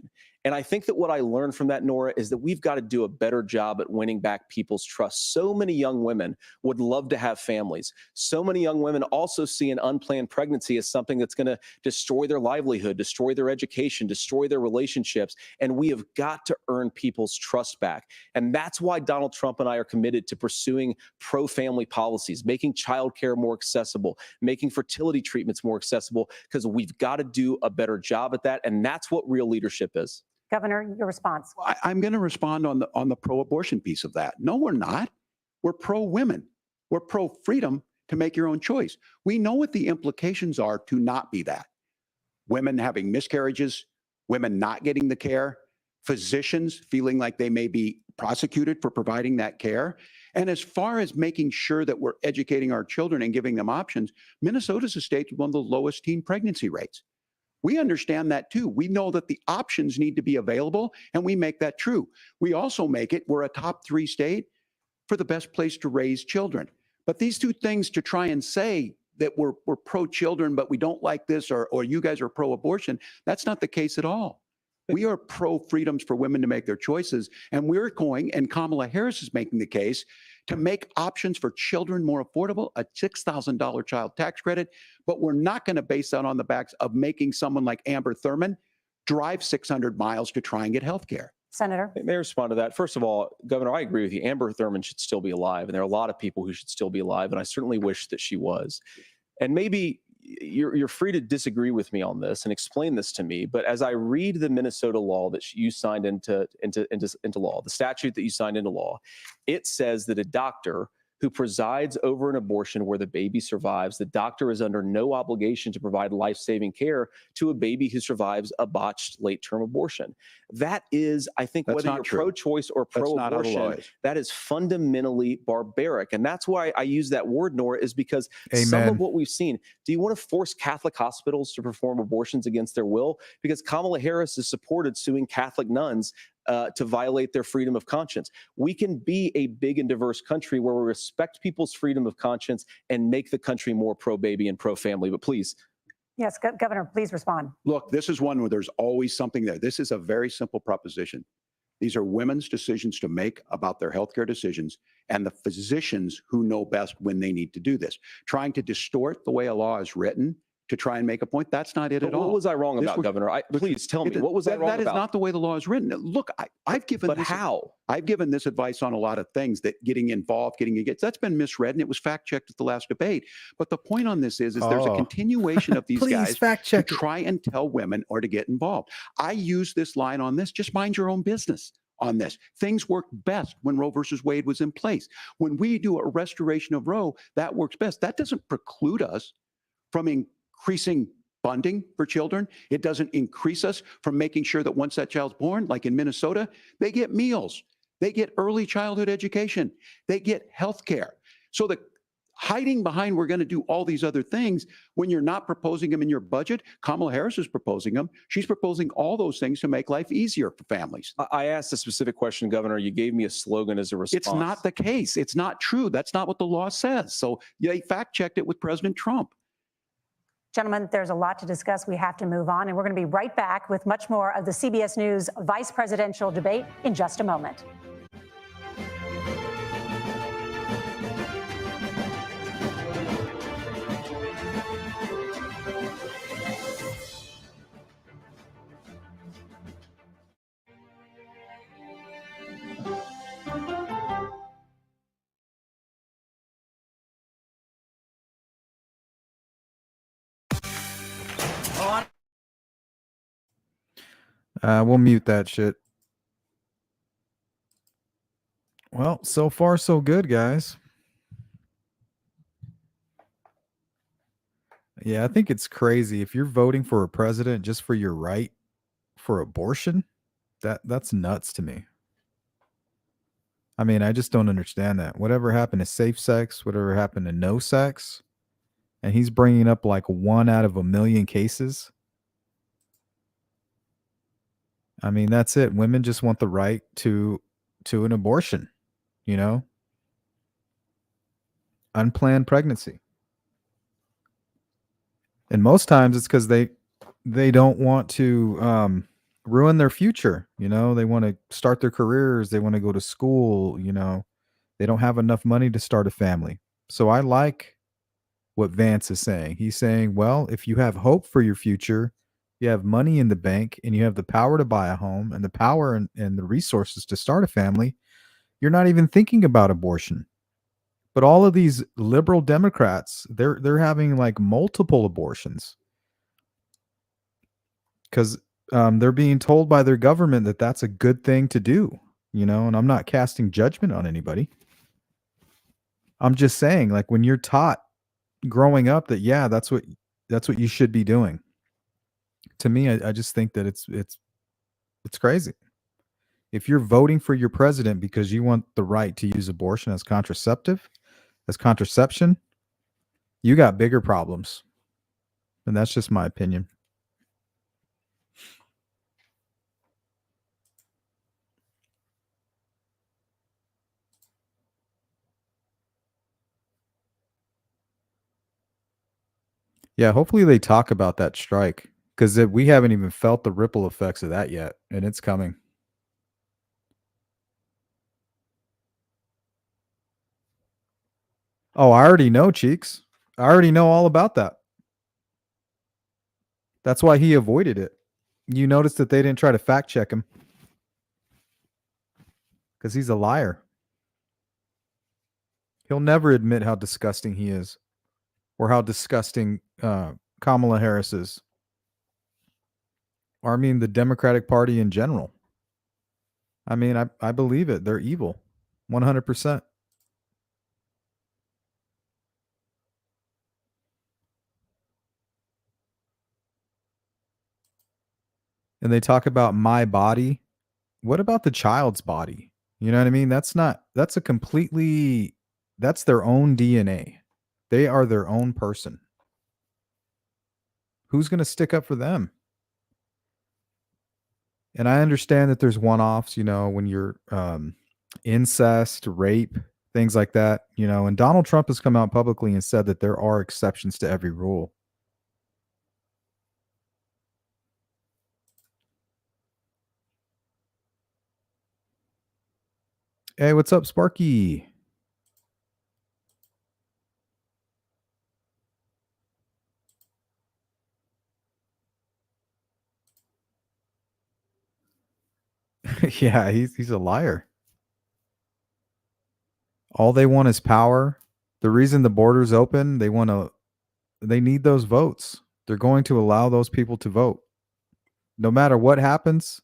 And I think that what I learned from that, Nora, is that we've got to do a better job at winning back people's trust. So many young women would love to have families. So many young women also see an unplanned pregnancy as something that's going to destroy their livelihood, destroy their education, destroy their relationships. And we have got to earn people's trust back. And that's why Donald Trump and I are committed to pursuing pro-family policies, making childcare more accessible, making fertility treatments more accessible, because we've got to do a better job at that. And that's what real leadership is. Governor, your response. I'm going to respond on the pro-abortion piece of that. No, we're not. We're pro-women. We're pro-freedom to make your own choice. We know what the implications are to not be that. Women having miscarriages, women not getting the care, physicians feeling like they may be prosecuted for providing that care. And as far as making sure that we're educating our children and giving them options, Minnesota's a state with one of the lowest teen pregnancy rates. We understand that too. We know that the options need to be available, and we make that true. We also make it, we're a top 3 state for the best place to raise children. But these two things, to try and say that we're pro-children, but we don't like this, or you guys are pro-abortion, that's not the case at all. We are pro-freedoms for women to make their choices, and we're going, and Kamala Harris is making the case, to make options for children more affordable, a $6,000 child tax credit, but we're not going to base that on the backs of making someone like Amber Thurman drive 600 miles to try and get health care. Senator. May I respond to that? First of all, Governor, I agree with you. Amber Thurman should still be alive, and there are a lot of people who should still be alive, and I certainly wish that she was. And maybe you're free to disagree with me on this and explain this to me, but as I read the Minnesota law that you signed into law, the statute that you signed into law, it says that a doctor who presides over an abortion where the baby survives, the doctor is under no obligation to provide life-saving care to a baby who survives a botched late-term abortion. That is, I think, That's whether you're pro-choice or pro-abortion, that is fundamentally barbaric. And that's why I use that word, Nora, is because some of what we've seen, do you want to force Catholic hospitals to perform abortions against their will? Because Kamala Harris has supported suing Catholic nuns to violate their freedom of conscience. We can be a big and diverse country where we respect people's freedom of conscience and make the country more pro-baby and pro-family. But please. Yes, Governor, please respond. Look, this is one where there's always something there. This is a very simple proposition. These are women's decisions to make about their healthcare decisions, and the physicians who know best when they need to do this. Trying to distort the way a law is written to try and make a point, that's not it at all. What was I wrong about, Governor? Please tell me, what was I wrong about? That is not the way the law is written. Look, I've given But how? I've given this advice on a lot of things, that getting involved, getting engaged, that's been misread, and it was fact-checked at the last debate. But the point on this is there's a continuation of these guys to try and tell women or to get involved. I use this line on this, just mind your own business on this. Things worked best when Roe versus Wade was in place. When we do a restoration of Roe, that works best. That doesn't preclude us from increasing funding for children. It doesn't increase us from making sure that once that child's born, like in Minnesota, they get meals, they get early childhood education, they get health care. So the hiding behind we're going to do all these other things when you're not proposing them in your budget. Kamala Harris is proposing them. She's proposing all those things to make life easier for families. I asked a specific question, Governor. You gave me a slogan as a response. It's not the case. It's not true. That's not what the law says. So they fact-checked it with President Trump. Gentlemen, there's a lot to discuss. We have to move on, and we're going to be right back with much more of the CBS News vice presidential debate in just a moment. We'll mute that shit. Well, so far so good, guys. Yeah, I think it's crazy. If you're voting for a president just for your right for abortion, that's nuts to me. I mean, I just don't understand that. Whatever happened to safe sex, whatever happened to no sex, and he's bringing up like 1 out of 1,000,000 cases. I mean, that's it. Women just want the right to an abortion, you know? Unplanned pregnancy. And most times it's because they don't want to ruin their future. You know, they want to start their careers. They want to go to school. You know, they don't have enough money to start a family. So I like what Vance is saying. He's saying, well, if you have hope for your future, you have money in the bank, and you have the power to buy a home and the power and the resources to start a family, you're not even thinking about abortion. But all of these liberal Democrats, they're having like multiple abortions because they're being told by their government that that's a good thing to do, you know. And I'm not casting judgment on anybody. I'm just saying, like, when you're taught growing up that, yeah, that's what you should be doing. To me, I just think that it's crazy. If you're voting for your president because you want the right to use abortion as contraception, you got bigger problems. And that's just my opinion. Yeah, hopefully they talk about that strike, because we haven't even felt the ripple effects of that yet, and it's coming. Oh, I already know, Cheeks. I already know all about that. That's why he avoided it. You notice that they didn't try to fact check him because he's a liar. He'll never admit how disgusting he is or how disgusting Kamala Harris is. Or I mean, the Democratic Party in general. I mean, I believe it. They're evil. 100%. And they talk about my body. What about the child's body? You know what I mean? That's their own DNA. They are their own person. Who's going to stick up for them? And I understand that there's one-offs, you know, when you're incest, rape, things like that, you know, and Donald Trump has come out publicly and said that there are exceptions to every rule. Hey, what's up, Sparky? Yeah, he's a liar. All they want is power. The reason the border's open, they need those votes. They're going to allow those people to vote. No matter what happens,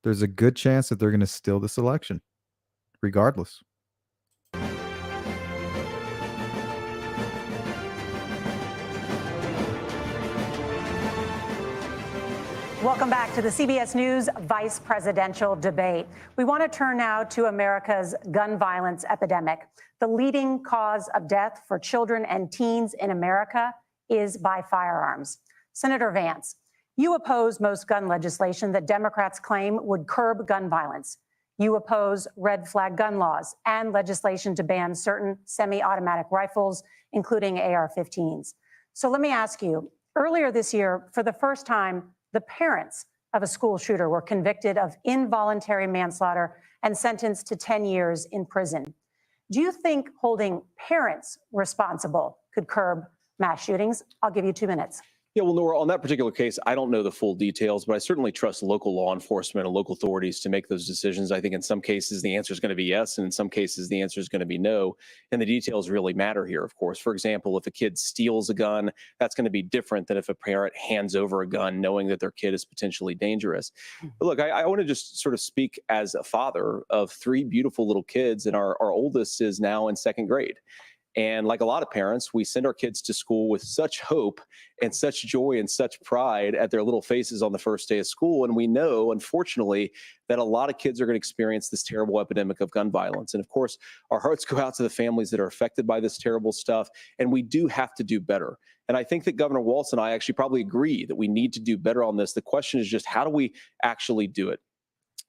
there's a good chance that they're going to steal this election, regardless. Welcome back to the CBS News vice presidential debate. We want to turn now to America's gun violence epidemic. The leading cause of death for children and teens in America is by firearms. Senator Vance, you oppose most gun legislation that Democrats claim would curb gun violence. You oppose red flag gun laws and legislation to ban certain semi-automatic rifles, including AR-15s. So let me ask you, earlier this year, for the first time, the parents of a school shooter were convicted of involuntary manslaughter and sentenced to 10 years in prison. Do you think holding parents responsible could curb mass shootings? I'll give you 2 minutes. Yeah, well, Nora, on that particular case, I don't know the full details, but I certainly trust local law enforcement and local authorities to make those decisions. I think in some cases the answer is going to be yes, and in some cases the answer is going to be no. And the details really matter here, of course. For example, if a kid steals a gun, that's going to be different than if a parent hands over a gun knowing that their kid is potentially dangerous. But look, I want to just sort of speak as a father of 3 beautiful little kids, and our oldest is now in 2nd grade. And like a lot of parents, we send our kids to school with such hope and such joy and such pride at their little faces on the first day of school. And we know, unfortunately, that a lot of kids are going to experience this terrible epidemic of gun violence. And of course, our hearts go out to the families that are affected by this terrible stuff. And we do have to do better. And I think that Governor Walz and I actually probably agree that we need to do better on this. The question is just, how do we actually do it?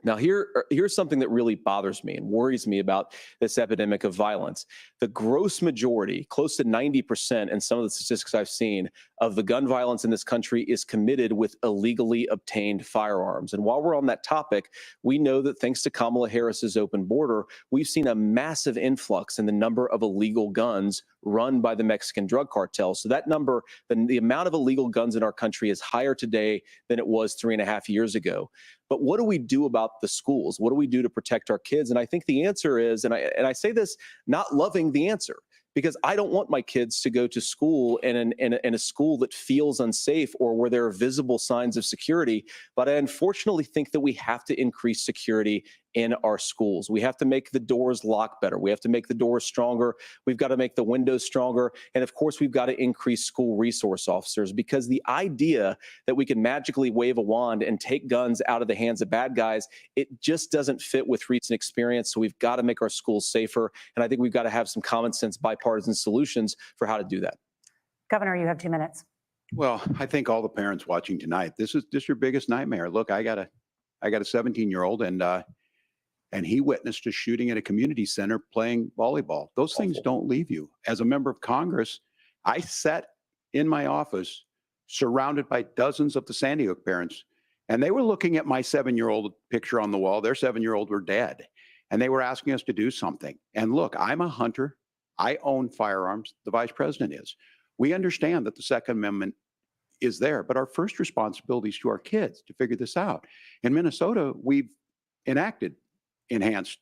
Now, here's something that really bothers me and worries me about this epidemic of violence. The gross majority, close to 90% in some of the statistics I've seen, of the gun violence in this country is committed with illegally obtained firearms. And while we're on that topic, we know that thanks to Kamala Harris's open border, we've seen a massive influx in the number of illegal guns run by the Mexican drug cartels. So that number, the amount of illegal guns in our country is higher today than it was 3.5 years ago. But what do we do about the schools? What do we do to protect our kids? And I think the answer is, and I say this not loving the answer, because I don't want my kids to go to school in a school that feels unsafe or where there are visible signs of security. But I unfortunately think that we have to increase security in our schools. We have to make the doors lock better. We have to make the doors stronger. We've got to make the windows stronger. And of course, we've got to increase school resource officers, because the idea that we can magically wave a wand and take guns out of the hands of bad guys, it just doesn't fit with recent experience. So we've got to make our schools safer. And I think we've got to have some common sense bipartisan solutions for how to do that. Governor, you have 2 minutes. Well, I think all the parents watching tonight, this is just your biggest nightmare. Look, I got a 17-year-old, and he witnessed a shooting at a community center playing volleyball. Those things don't leave you. As a member of Congress, I sat in my office surrounded by dozens of the Sandy Hook parents, and they were looking at my 7-year-old picture on the wall. Their 7-year-old were dead, and they were asking us to do something. And look, I'm a hunter. I own firearms. The vice president is. We understand that the Second Amendment is there, but our first responsibility is to our kids to figure this out. In Minnesota, we've enacted enhanced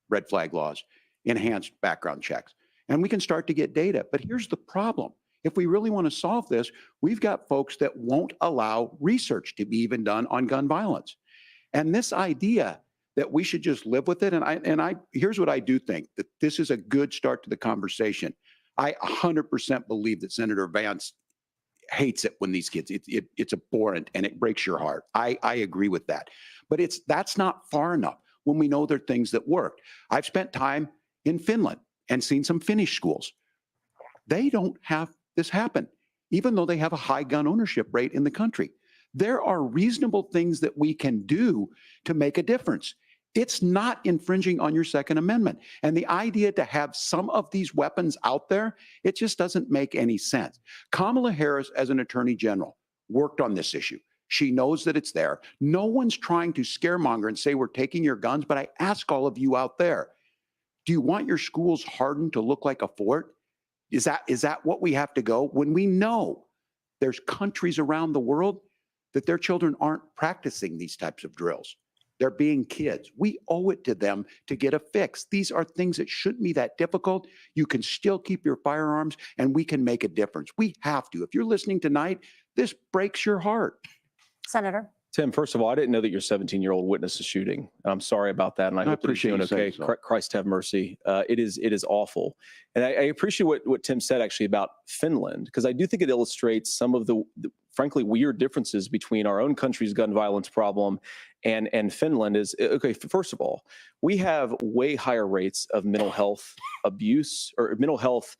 red flag laws, enhanced background checks, and we can start to get data. But here's the problem. If we really want to solve this, we've got folks that won't allow research to be even done on gun violence. And this idea that we should just live with it, and here's what I do think, that this is a good start to the conversation. I 100% believe that Senator Vance hates it when these kids, it's abhorrent and it breaks your heart. I agree with that. But that's not far enough when we know there are things that work. I've spent time in Finland and seen some Finnish schools. They don't have this happen, even though they have a high gun ownership rate in the country. There are reasonable things that we can do to make a difference. It's not infringing on your Second Amendment. And the idea to have some of these weapons out there, it just doesn't make any sense. Kamala Harris, as an attorney general, worked on this issue. She knows that it's there. No one's trying to scaremonger and say we're taking your guns, but I ask all of you out there, do you want your schools hardened to look like a fort? Is that what we have to go? When we know there's countries around the world that their children aren't practicing these types of drills. They're being kids. We owe it to them to get a fix. These are things that shouldn't be that difficult. You can still keep your firearms and we can make a difference. We have to. If you're listening tonight, this breaks your heart. Senator. Tim, first of all, I didn't know that your 17-year-old witnessed a shooting. I'm sorry about that, and I hope that he's doing okay. Christ have mercy. It is awful. And I appreciate what Tim said actually about Finland, because I do think it illustrates some of the frankly, weird differences between our own country's gun violence problem and Finland is, okay, first of all, we have way higher rates of mental health abuse or mental health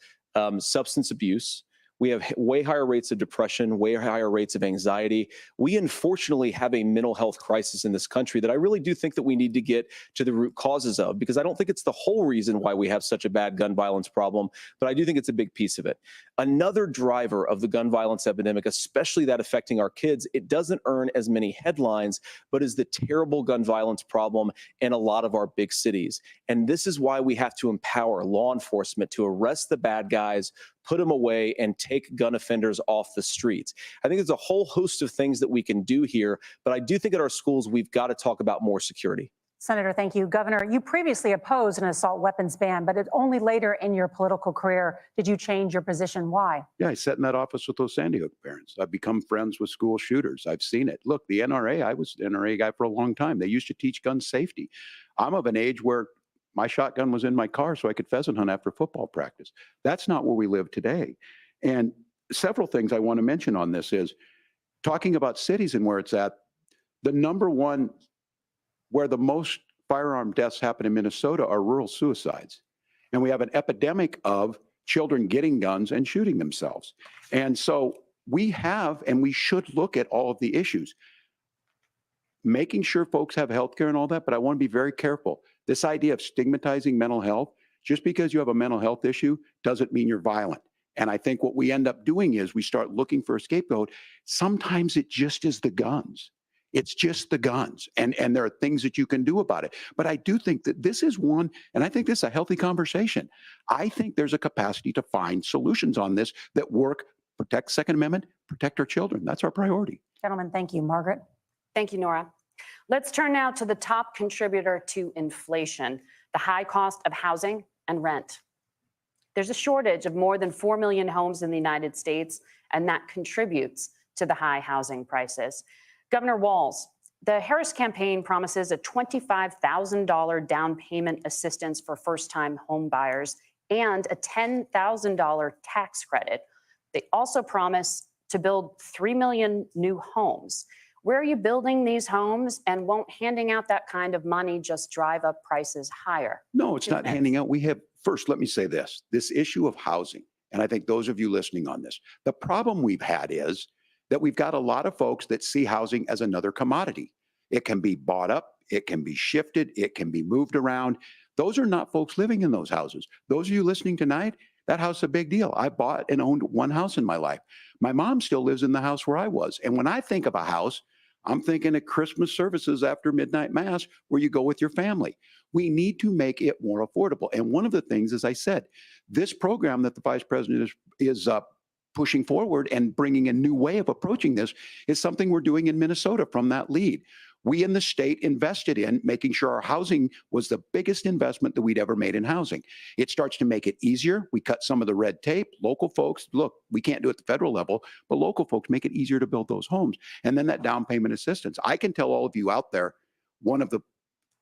substance abuse. We have way higher rates of depression, way higher rates of anxiety. We unfortunately have a mental health crisis in this country that I really do think that we need to get to the root causes of, because I don't think it's the whole reason why we have such a bad gun violence problem, but I do think it's a big piece of it. Another driver of the gun violence epidemic, especially that affecting our kids, it doesn't earn as many headlines, but is the terrible gun violence problem in a lot of our big cities. And this is why we have to empower law enforcement to arrest the bad guys, put them away, and take gun offenders off the streets. I think there's a whole host of things that we can do here, but I do think at our schools, we've got to talk about more security. Senator, thank you. Governor, you previously opposed an assault weapons ban, but only later in your political career did you change your position. Why? Yeah, I sat in that office with those Sandy Hook parents. I've become friends with school shooters. I've seen it. Look, the NRA, I was an NRA guy for a long time. They used to teach gun safety. I'm of an age where my shotgun was in my car so I could pheasant hunt after football practice. That's not where we live today. And several things I want to mention on this is talking about cities and where it's at. The number one where the most firearm deaths happen in Minnesota are rural suicides. And we have an epidemic of children getting guns and shooting themselves. And so we have, and we should look at all of the issues, making sure folks have health care and all that, but I want to be very careful. This idea of stigmatizing mental health, just because you have a mental health issue doesn't mean you're violent. And I think what we end up doing is we start looking for a scapegoat. Sometimes it just is the guns. It's just the guns. And there are things that you can do about it. But I do think that this is one, and I think this is a healthy conversation. I think there's a capacity to find solutions on this that work, protect Second Amendment, protect our children. That's our priority. Gentlemen, thank you. Margaret? Thank you, Nora. Let's turn now to the top contributor to inflation, the high cost of housing and rent. There's a shortage of more than 4 million homes in the United States, and that contributes to the high housing prices. Governor Walz, the Harris campaign promises a $25,000 down payment assistance for first-time home buyers and a $10,000 tax credit. They also promise to build 3 million new homes. Where are you building these homes, and won't handing out that kind of money just drive up prices higher? No, it's not handing out. We have, first, let me say this issue of housing, and I think those of you listening on this, the problem we've had is that we've got a lot of folks that see housing as another commodity. It can be bought up, it can be shifted, it can be moved around. Those are not folks living in those houses. Those of you listening tonight, that house is a big deal. I bought and owned one house in my life. My mom still lives in the house where I was. And when I think of a house, I'm thinking of Christmas services after midnight mass where you go with your family. We need to make it more affordable. And one of the things, as I said, this program that the vice president is pushing forward and bringing a new way of approaching this is something we're doing in Minnesota from that lead. We in the state invested in making sure our housing was the biggest investment that we'd ever made in housing. It starts to make it easier. We cut some of the red tape. Local folks, look, we can't do it at the federal level, but local folks make it easier to build those homes. And then that down payment assistance. I can tell all of you out there, one of the,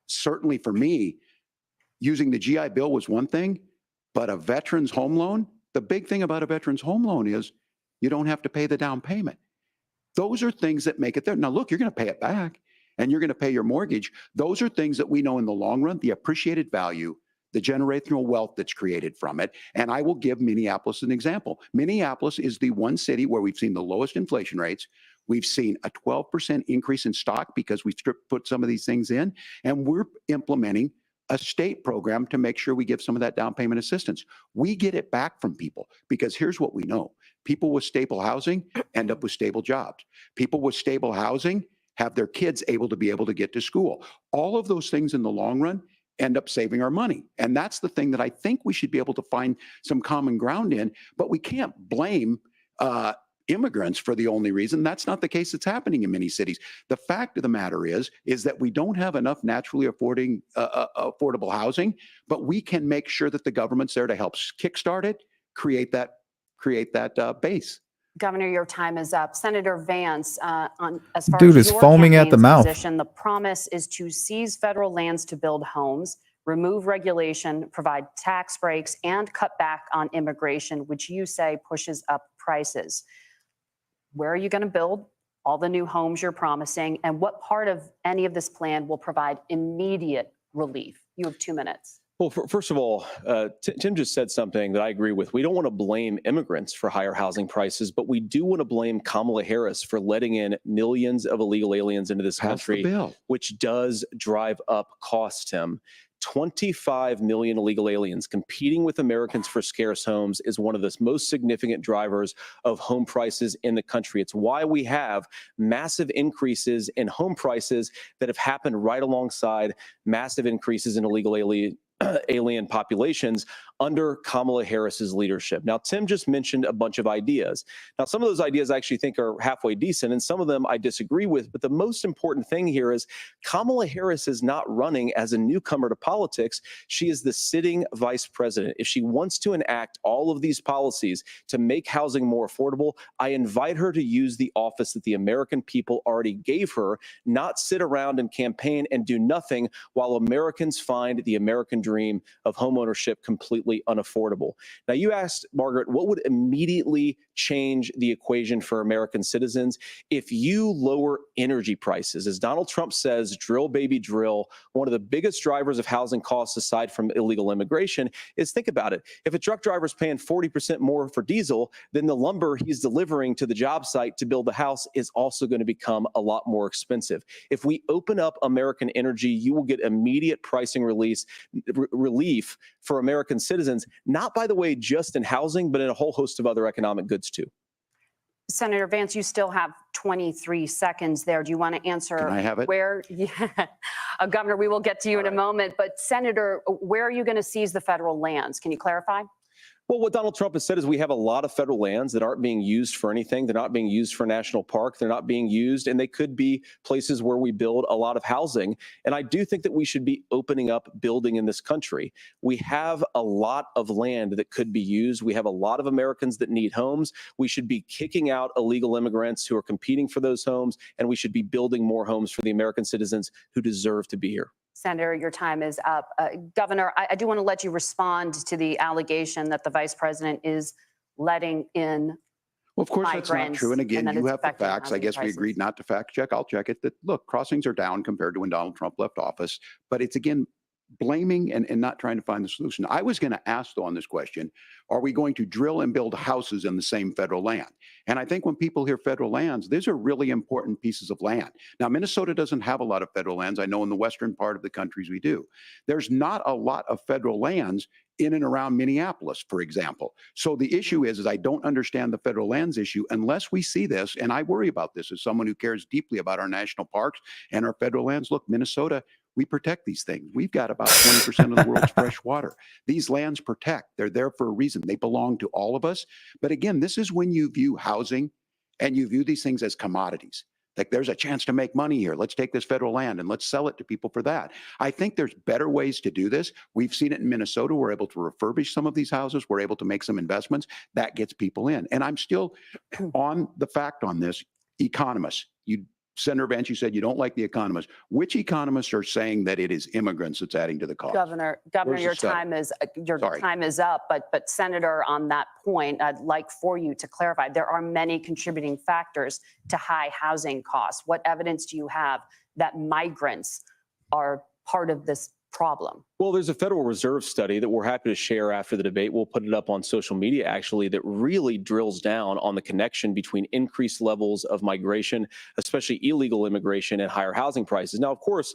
certainly for me, using the GI Bill was one thing, but a veteran's home loan, the big thing about a veteran's home loan is you don't have to pay the down payment. Those are things that make it there. Now, look, you're going to pay it back and you're going to pay your mortgage. Those are things that we know in the long run, the appreciated value, the generational wealth that's created from it. And I will give Minneapolis an example. Minneapolis is the one city where we've seen the lowest inflation rates. We've seen a 12% increase in stock because we put some of these things in, and we're implementing a state program to make sure we give some of that down payment assistance. We get it back from people because here's what we know. People with stable housing end up with stable jobs. People with stable housing have their kids able to get to school. All of those things in the long run end up saving our money. And that's the thing that I think we should be able to find some common ground in, but we can't blame immigrants for the only reason. That's not the case that's happening in many cities. The fact of the matter is that we don't have enough naturally affordable housing, but we can make sure that the government's there to help kickstart it, create that base. Governor, your time is up. Senator Vance, as far Dude as is your foaming at the campaign's mouth. position, the promise is to seize federal lands to build homes, remove regulation, provide tax breaks, and cut back on immigration, which you say pushes up prices. Where are you going to build all the new homes you're promising? And what part of any of this plan will provide immediate relief? You have 2 minutes. Well, first of all, Tim just said something that I agree with. We don't want to blame immigrants for higher housing prices, but we do want to blame Kamala Harris for letting in millions of illegal aliens into this country, which does drive up costs, Tim. 25 million illegal aliens competing with Americans for scarce homes is one of the most significant drivers of home prices in the country. It's why we have massive increases in home prices that have happened right alongside massive increases in illegal alien populations under Kamala Harris's leadership. Now, Tim just mentioned a bunch of ideas. Now, some of those ideas I actually think are halfway decent, and some of them I disagree with. But the most important thing here is Kamala Harris is not running as a newcomer to politics. She is the sitting vice president. If she wants to enact all of these policies to make housing more affordable, I invite her to use the office that the American people already gave her, not sit around and campaign and do nothing while Americans find the American dream of homeownership completely unaffordable. Now, you asked, Margaret, what would immediately change the equation for American citizens? If you lower energy prices, as Donald Trump says, drill, baby, drill, one of the biggest drivers of housing costs aside from illegal immigration is, think about it. If a truck driver is paying 40% more for diesel, then the lumber he's delivering to the job site to build the house is also going to become a lot more expensive. If we open up American energy, you will get immediate pricing relief for American citizens, not, by the way, just in housing, but in a whole host of other economic goods too. Senator Vance, you still have 23 seconds there. Do you want to answer? Can I have it? Where, yeah. Governor, we will get to you in a moment. But Senator, where are you going to seize the federal lands? Can you clarify? Well, what Donald Trump has said is we have a lot of federal lands that aren't being used for anything. They're not being used for national park. They're not being used, and they could be places where we build a lot of housing. And I do think that we should be opening up building in this country. We have a lot of land that could be used. We have a lot of Americans that need homes. We should be kicking out illegal immigrants who are competing for those homes, and we should be building more homes for the American citizens who deserve to be here. Senator, your time is up. Governor, I do want to let you respond to the allegation that the vice president is letting in. Well, of course, that's not true. And again, you have the facts. I guess we agreed not to fact check. I'll check it. That, look, crossings are down compared to when Donald Trump left office. But it's, again, blaming and not trying to find the solution. I was going to ask, though, on this question, are we going to drill and build houses in the same federal land? And I think when people hear federal lands, these are really important pieces of land. Now, Minnesota doesn't have a lot of federal lands. I know in the western part of the countries we do. There's not a lot of federal lands in and around Minneapolis, for example. So the issue is I don't understand the federal lands issue unless we see this, and I worry about this as someone who cares deeply about our national parks and our federal lands. Look, Minnesota, we protect these things. We've got about 20% of the world's fresh water. These lands protect. They're there for a reason. They belong to all of us. But again, this is when you view housing and you view these things as commodities. Like, there's a chance to make money here. Let's take this federal land and let's sell it to people for that. I think there's better ways to do this. We've seen it in Minnesota. We're able to refurbish some of these houses. We're able to make some investments. That gets people in. And I'm still on the fact on this. Economists, Senator Vance, you said you don't like the economists. Which economists are saying that it is immigrants that's adding to the cost? Governor, your time is up. But Senator, on that point, I'd like for you to clarify. There are many contributing factors to high housing costs. What evidence do you have that migrants are part of this problem? Well, there's a Federal Reserve study that we're happy to share after the debate. We'll put it up on social media, actually, that really drills down on the connection between increased levels of migration, especially illegal immigration, and higher housing prices. Now, of course,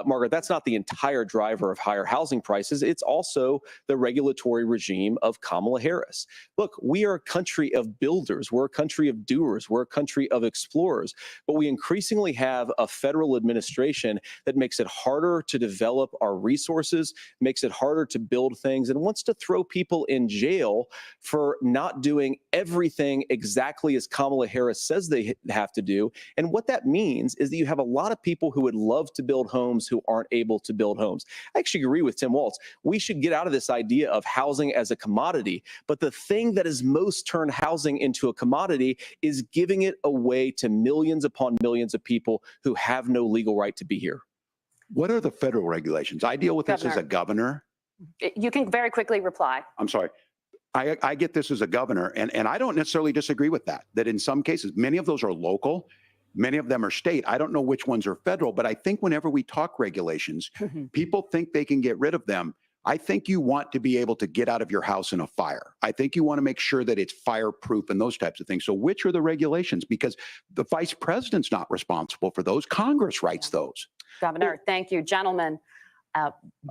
Margaret, that's not the entire driver of higher housing prices. It's also the regulatory regime of Kamala Harris. Look, we are a country of builders. We're a country of doers. We're a country of explorers. But we increasingly have a federal administration that makes it harder to develop our resources, makes it harder to build things, and wants to throw people in jail for not doing everything exactly as Kamala Harris says they have to do. And what that means is that you have a lot of people who would love to build homes who aren't able to build homes. I actually agree with Tim Walz. We should get out of this idea of housing as a commodity. But the thing that has most turned housing into a commodity is giving it away to millions upon millions of people who have no legal right to be here. What are the federal regulations? I deal with this as a governor. You can very quickly reply. I'm sorry. I get this as a governor, and I don't necessarily disagree with that in some cases, many of those are local, many of them are state. I don't know which ones are federal, but I think whenever we talk regulations, people think they can get rid of them. I think you want to be able to get out of your house in a fire. I think you want to make sure that it's fireproof and those types of things. So which are the regulations? Because the vice president's not responsible for those. Congress writes those. Governor, thank you. Gentlemen,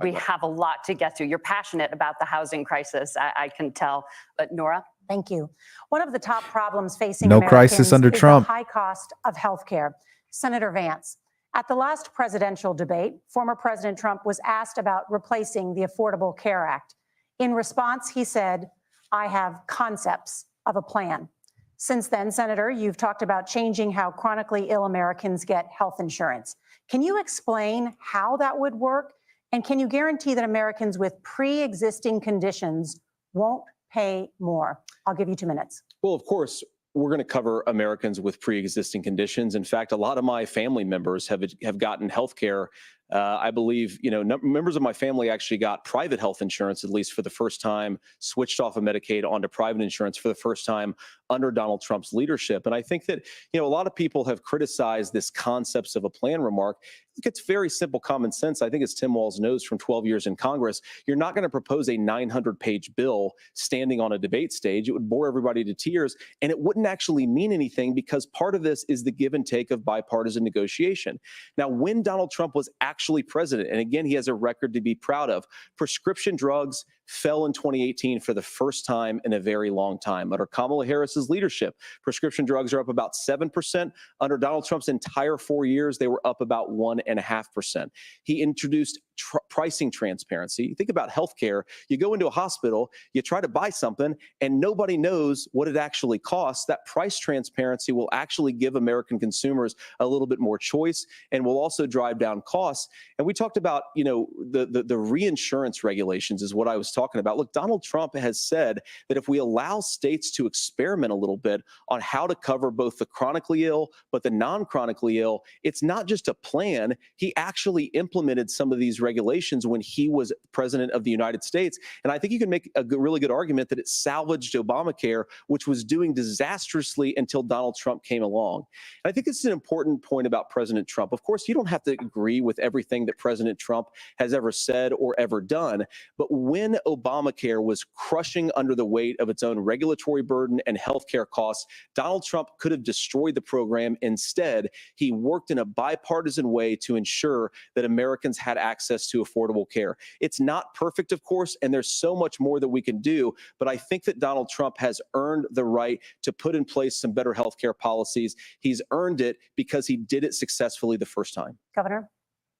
we have a lot to get to. You're passionate about the housing crisis, I can tell. But Nora? Thank you. One of the top problems facing No Americans crisis under is Trump. the high cost of health care. Senator Vance, at the last presidential debate, former President Trump was asked about replacing the Affordable Care Act. In response, he said, "I have concepts of a plan." Since then, Senator, you've talked about changing how chronically ill Americans get health insurance. Can you explain how that would work? And can you guarantee that Americans with pre-existing conditions won't pay more? I'll give you 2 minutes. Well, of course, we're going to cover Americans with pre-existing conditions. In fact, a lot of my family members have gotten health care. I believe, members of my family actually got private health insurance, at least for the first time, switched off of Medicaid onto private insurance for the first time under Donald Trump's leadership. And I think that, a lot of people have criticized this concepts of a plan remark. I think it's very simple common sense. I think as Tim Walz knows from 12 years in Congress, you're not going to propose a 900-page bill standing on a debate stage. It would bore everybody to tears, and it wouldn't actually mean anything because part of this is the give and take of bipartisan negotiation. Now, when Donald Trump was actually president, and again, he has a record to be proud of, prescription drugs fell in 2018 for the first time in a very long time. Under Kamala Harris's leadership, prescription drugs are up about 7%. Under Donald Trump's entire 4 years, they were up about 1.5%. He introduced pricing transparency. Think about healthcare. You go into a hospital, you try to buy something, and nobody knows what it actually costs. That price transparency will actually give American consumers a little bit more choice and will also drive down costs. And we talked about, the reinsurance regulations is what I was talking about. Look, Donald Trump has said that if we allow states to experiment a little bit on how to cover both the chronically ill, but the non-chronically ill, it's not just a plan. He actually implemented some of these regulations when he was president of the United States. And I think you can make a really good argument that it salvaged Obamacare, which was doing disastrously until Donald Trump came along. And I think it's an important point about President Trump. Of course, you don't have to agree with everything that President Trump has ever said or ever done. But when Obamacare was crushing under the weight of its own regulatory burden and healthcare costs, Donald Trump could have destroyed the program. Instead, he worked in a bipartisan way to ensure that Americans had access to affordable care. It's not perfect, of course, and there's so much more that we can do, but I think that Donald Trump has earned the right to put in place some better healthcare policies. He's earned it because he did it successfully the first time. Governor?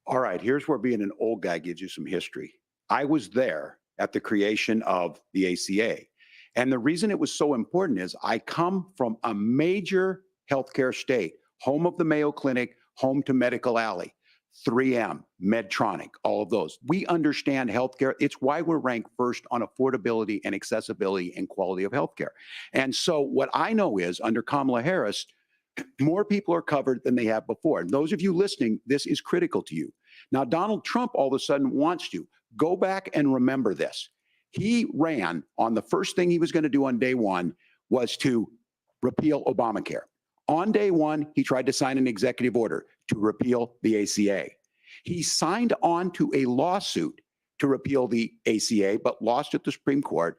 All right, here's where being an old guy gives you some history. I was there at the creation of the ACA. And the reason it was so important is I come from a major healthcare state, home of the Mayo Clinic, home to Medical Alley, 3M, Medtronic, all of those. We understand healthcare. It's why we're ranked first on affordability and accessibility and quality of healthcare. And so what I know is under Kamala Harris, more people are covered than they have before. And those of you listening, this is critical to you. Now, Donald Trump all of a sudden wants to go back and remember this. He ran on the first thing he was going to do on day one was to repeal Obamacare. On day one, he tried to sign an executive order to repeal the ACA. He signed on to a lawsuit to repeal the ACA, but lost at the Supreme Court.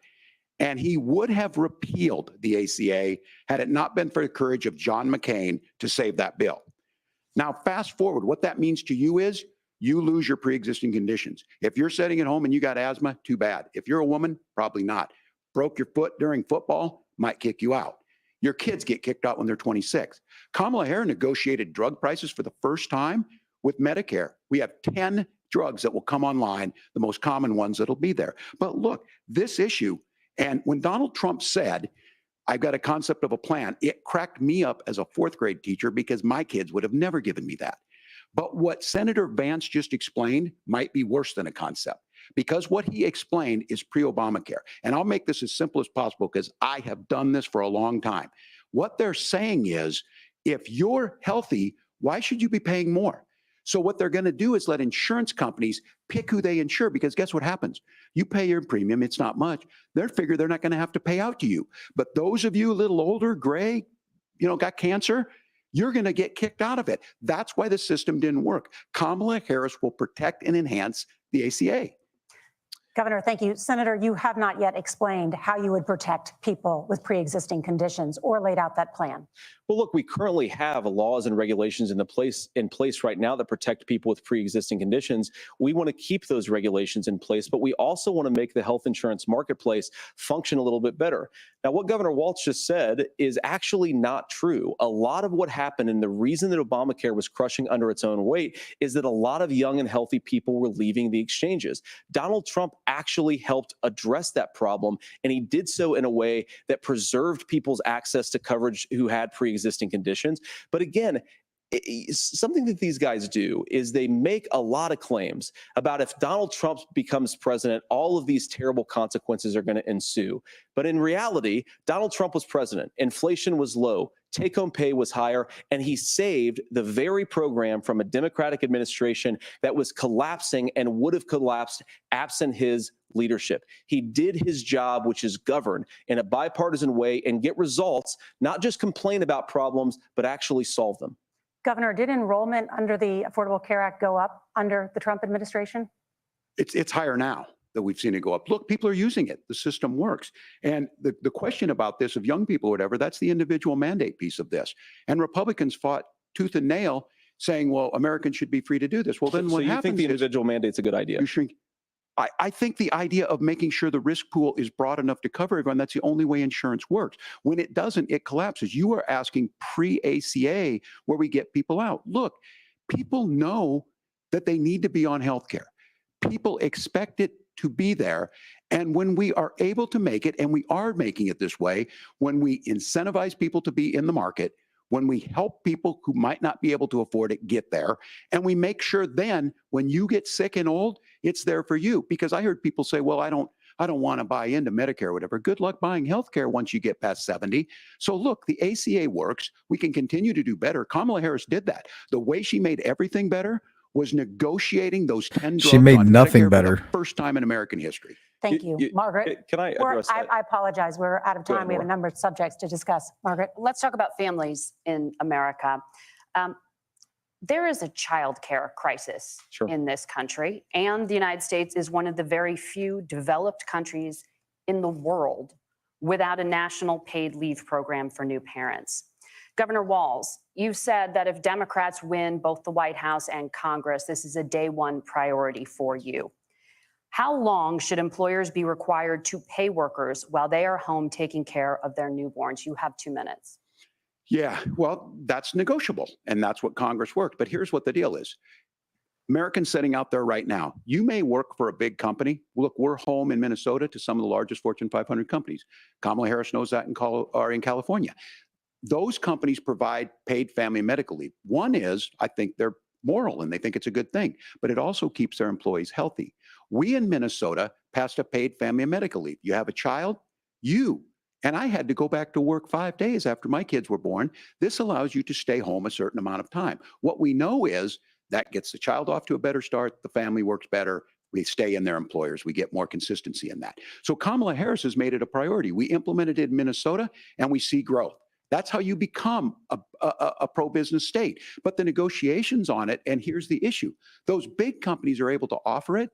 And he would have repealed the ACA had it not been for the courage of John McCain to save that bill. Now, fast forward, what that means to you is you lose your pre-existing conditions. If you're sitting at home and you got asthma, too bad. If you're a woman, probably not. Broke your foot during football, might kick you out. Your kids get kicked out when they're 26. Kamala Harris negotiated drug prices for the first time with Medicare. We have 10 drugs that will come online, the most common ones that'll be there. But look, this issue, and when Donald Trump said, I've got a concept of a plan, it cracked me up as a fourth grade teacher because my kids would have never given me that. But what Senator Vance just explained might be worse than a concept, because what he explained is pre-Obamacare. And I'll make this as simple as possible because I have done this for a long time. What they're saying is, if you're healthy, why should you be paying more? So what they're going to do is let insurance companies pick who they insure, because guess what happens? You pay your premium, it's not much. They figure they're not going to have to pay out to you. But those of you a little older, gray, got cancer, you're going to get kicked out of it. That's why the system didn't work. Kamala Harris will protect and enhance the ACA. Governor, thank you. Senator, you have not yet explained how you would protect people with pre-existing conditions or laid out that plan. Well, look, we currently have laws and regulations in place right now that protect people with pre-existing conditions. We want to keep those regulations in place, but we also want to make the health insurance marketplace function a little bit better. Now, what Governor Walz just said is actually not true. A lot of what happened, and the reason that Obamacare was crushing under its own weight, is that a lot of young and healthy people were leaving the exchanges. Donald Trump actually helped address that problem, and he did so in a way that preserved people's access to coverage who had pre-existing conditions. But again, something that these guys do is they make a lot of claims about if Donald Trump becomes president, all of these terrible consequences are going to ensue. But in reality, Donald Trump was president. Inflation was low. Take-home pay was higher, and he saved the very program from a Democratic administration that was collapsing and would have collapsed absent his leadership. He did his job, which is govern in a bipartisan way and get results, not just complain about problems, but actually solve them. Governor, did enrollment under the Affordable Care Act go up under the Trump administration? It's higher now that we've seen it go up. Look, people are using it. The system works. And the question about this of young people or whatever, that's the individual mandate piece of this. And Republicans fought tooth and nail saying, well, Americans should be free to do this. Well, then what happens? So you think the individual mandate's a good idea? You shrink. I think the idea of making sure the risk pool is broad enough to cover everyone, that's the only way insurance works. When it doesn't, it collapses. You are asking pre-ACA where we get people out. Look, people know that they need to be on health care. People expect it to be there. And when we are able to make it, and we are making it this way, when we incentivize people to be in the market, when we help people who might not be able to afford it get there, and we make sure then when you get sick and old, it's there for you. Because I heard people say, well, I don't want to buy into Medicare or whatever. Good luck buying health care once you get past 70. So look, the ACA works. We can continue to do better. Kamala Harris did that. The way she made everything better was negotiating those 10 drugs. She made on nothing Medicare better. For the first time in American history. Thank you, Margaret. Can I address that? I apologize. We're out of time. We have a number of subjects to discuss. Margaret. Let's talk about families in America. There is a child care crisis in this country, and the United States is one of the very few developed countries in the world without a national paid leave program for new parents. Governor Walz, you've said that if Democrats win both the White House and Congress, this is a day one priority for you. How long should employers be required to pay workers while they are home taking care of their newborns? You have 2 minutes. Yeah, well, that's negotiable, and that's what Congress worked. But here's what the deal is. Americans sitting out there right now, you may work for a big company. Look, we're home in Minnesota to some of the largest Fortune 500 companies. Kamala Harris knows that in California. Those companies provide paid family medical leave. One is, I think they're moral and they think it's a good thing, but it also keeps their employees healthy. We in Minnesota passed a paid family medical leave. You have a child, and I had to go back to work 5 days after my kids were born. This allows you to stay home a certain amount of time. What we know is that gets the child off to a better start. The family works better. We stay in their employers. We get more consistency in that. So Kamala Harris has made it a priority. We implemented it in Minnesota and we see growth. That's how you become a pro-business state. But the negotiations on it, and here's the issue. Those big companies are able to offer it.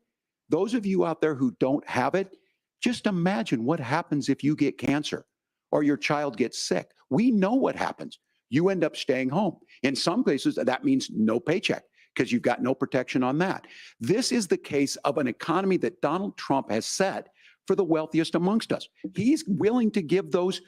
Those of you out there who don't have it, just imagine what happens if you get cancer or your child gets sick. We know what happens. You end up staying home. In some cases, that means no paycheck because you've got no protection on that. This is the case of an economy that Donald Trump has set for the wealthiest amongst us. He's willing to give those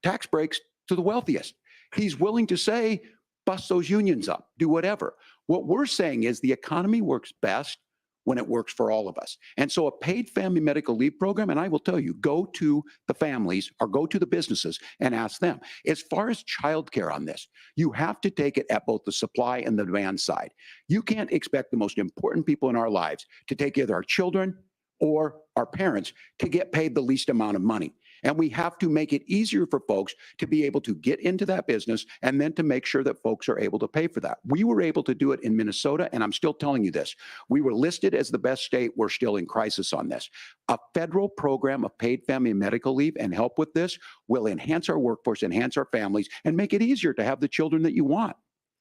tax breaks to the wealthiest. He's willing to say, bust those unions up, do whatever. What we're saying is the economy works best when it works for all of us. And so a paid family medical leave program, and I will tell you, go to the families or go to the businesses and ask them. As far as childcare on this, you have to take it at both the supply and the demand side. You can't expect the most important people in our lives to take either our children or our parents to get paid the least amount of money. And we have to make it easier for folks to be able to get into that business and then to make sure that folks are able to pay for that. We were able to do it in Minnesota, and I'm still telling you this. We were listed as the best state. We're still in crisis on this. A federal program of paid family and medical leave and help with this will enhance our workforce, enhance our families, and make it easier to have the children that you want.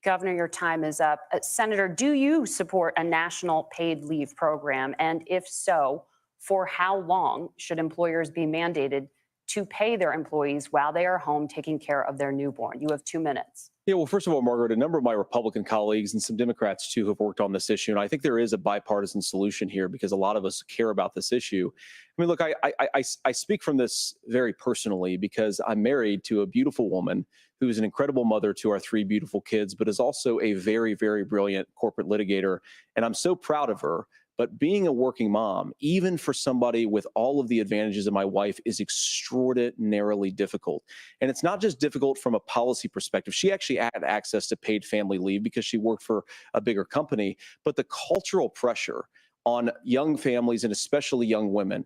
Governor, your time is up. Senator, do you support a national paid leave program? And if so, for how long should employers be mandated to pay their employees while they are home taking care of their newborn? You have 2 minutes. Yeah, well, first of all, Margaret, a number of my Republican colleagues and some Democrats, too, have worked on this issue. And I think there is a bipartisan solution here because a lot of us care about this issue. I mean, look, I speak from this very personally because I'm married to a beautiful woman who is an incredible mother to our 3 beautiful kids, but is also a very, very brilliant corporate litigator. And I'm so proud of her. But being a working mom, even for somebody with all of the advantages of my wife, is extraordinarily difficult. And it's not just difficult from a policy perspective. She actually had access to paid family leave because she worked for a bigger company. But the cultural pressure on young families and especially young women,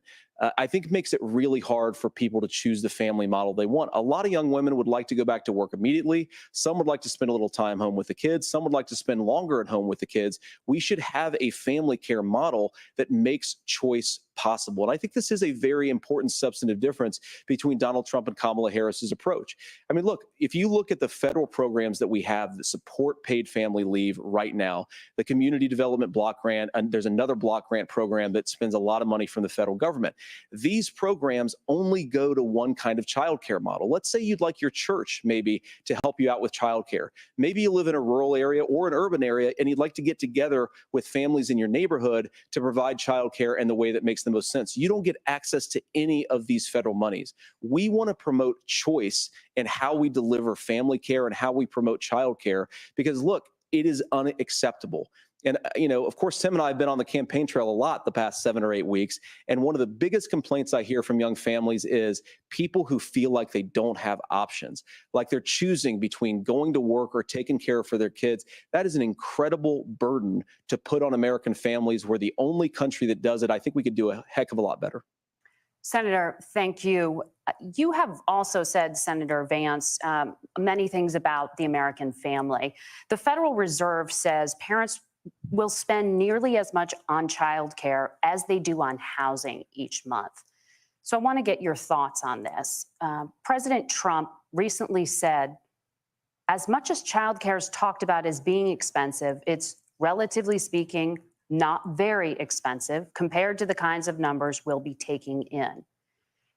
I think makes it really hard for people to choose the family model they want. A lot of young women would like to go back to work immediately. Some would like to spend a little time home with the kids. Some would like to spend longer at home with the kids. We should have a family care model that makes choice possible. And I think this is a very important substantive difference between Donald Trump and Kamala Harris's approach. I mean, look, if you look at the federal programs that we have that support paid family leave right now, the Community Development Block Grant, and there's another block grant program that spends a lot of money from the federal government. These programs only go to one kind of childcare model. Let's say you'd like your church maybe to help you out with childcare. Maybe you live in a rural area or an urban area and you'd like to get together with families in your neighborhood to provide childcare in the way that makes the most sense. You don't get access to any of these federal monies. We want to promote choice in how we deliver family care and how we promote childcare because, look, it is unacceptable. And, you know, of course, Tim and I have been on the campaign trail a lot the past 7 or 8 weeks. And one of the biggest complaints I hear from young families is people who feel like they don't have options, like they're choosing between going to work or taking care for their kids. That is an incredible burden to put on American families. We're the only country that does it. I think we could do a heck of a lot better. Senator, thank you. You have also said, Senator Vance, many things about the American family. The Federal Reserve says parents will spend nearly as much on childcare as they do on housing each month. So I want to get your thoughts on this. President Trump recently said, as much as childcare is talked about as being expensive, it's relatively speaking not very expensive compared to the kinds of numbers we'll be taking in.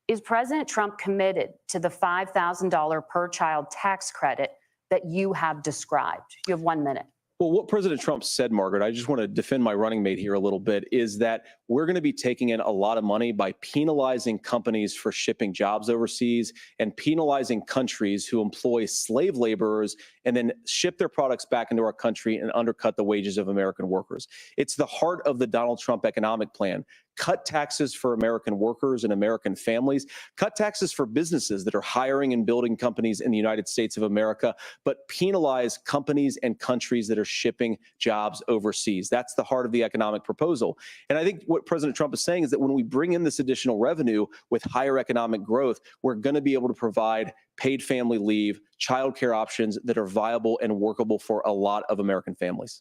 Is President Trump committed to the $5,000 per child tax credit that you have described? You have 1 minute. Well, what President Trump said, Margaret, I just want to defend my running mate here a little bit, is that we're going to be taking in a lot of money by penalizing companies for shipping jobs overseas and penalizing countries who employ slave laborers and then ship their products back into our country and undercut the wages of American workers. It's the heart of the Donald Trump economic plan. Cut taxes for American workers and American families, cut taxes for businesses that are hiring and building companies in the United States of America, but penalize companies and countries that are shipping jobs overseas. That's the heart of the economic proposal. And I think what President Trump is saying is that when we bring in this additional revenue with higher economic growth, we're going to be able to provide paid family leave, childcare options that are viable and workable for a lot of American families.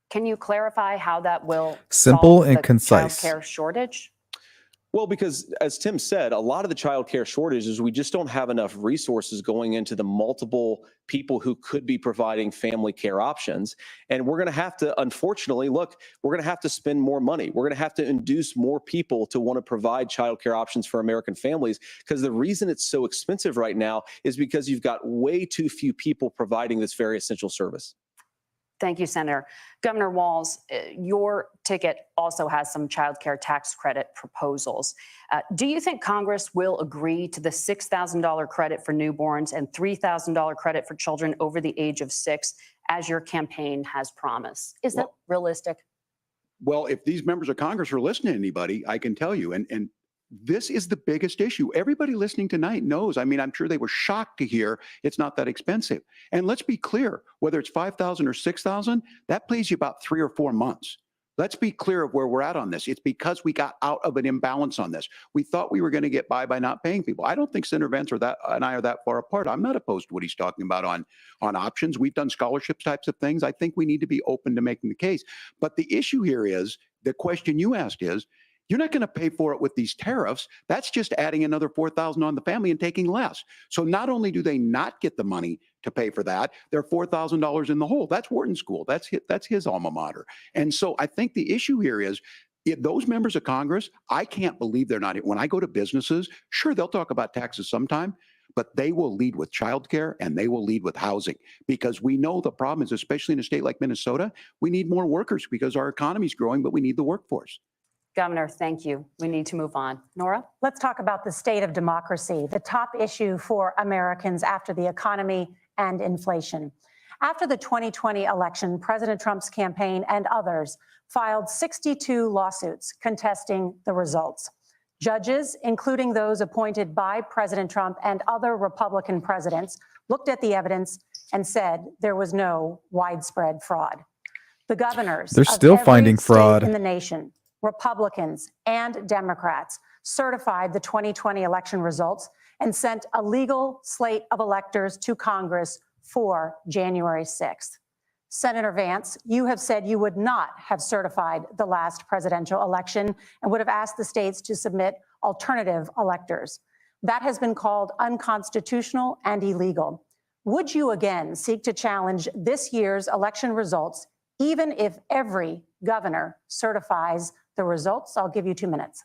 Can you clarify how that will Simple solve and the concise. childcare shortage? Well, because as Tim said, a lot of the child care shortage is we just don't have enough resources going into the multiple people who could be providing family care options. And we're going to have to, unfortunately, look, we're going to have to spend more money. We're going to have to induce more people to want to provide child care options for American families, because the reason it's so expensive right now is because you've got way too few people providing this very essential service. Thank you, Senator. Governor Walz, your ticket also has some child care tax credit proposals. Do you think Congress will agree to the $6,000 credit for newborns and $3,000 credit for children over the age of 6, as your campaign has promised? Is that realistic? Well, if these members of Congress are listening to anybody, I can tell you, and this is the biggest issue. Everybody listening tonight knows. I mean, I'm sure they were shocked to hear it's not that expensive. And let's be clear, whether it's $5,000 or $6,000, that pays you about 3 or 4 months. Let's be clear of where we're at on this. It's because we got out of an imbalance on this. We thought we were going to get by not paying people. I don't think Senator Vance and I are that far apart. I'm not opposed to what he's talking about on options. We've done scholarship types of things. I think we need to be open to making the case. But the issue here is, the question you asked is, you're not going to pay for it with these tariffs. That's just adding another $4,000 on the family and taking less. So not only do they not get the money to pay for that, they're $4,000 in the hole. That's Wharton School. That's his alma mater. And so I think the issue here is, if those members of Congress, I can't believe they're not. When I go to businesses, sure, they'll talk about taxes sometime, but they will lead with childcare and they will lead with housing, because we know the problem is, especially in a state like Minnesota, we need more workers because our economy is growing, but we need the workforce. Governor, thank you. We need to move on. Nora? Let's talk about the state of democracy, the top issue for Americans after the economy and inflation. After the 2020 election, President Trump's campaign and others filed 62 lawsuits contesting the results. Judges, including those appointed by President Trump and other Republican presidents, looked at the evidence and said there was no widespread fraud. The governors They're of still every finding state fraud in the nation, Republicans and Democrats, certified the 2020 election results and sent a legal slate of electors to Congress for January 6th. Senator Vance, you have said you would not have certified the last presidential election and would have asked the states to submit alternative electors. That has been called unconstitutional and illegal. Would you again seek to challenge this year's election results, even if every governor certifies the results? I'll give you 2 minutes.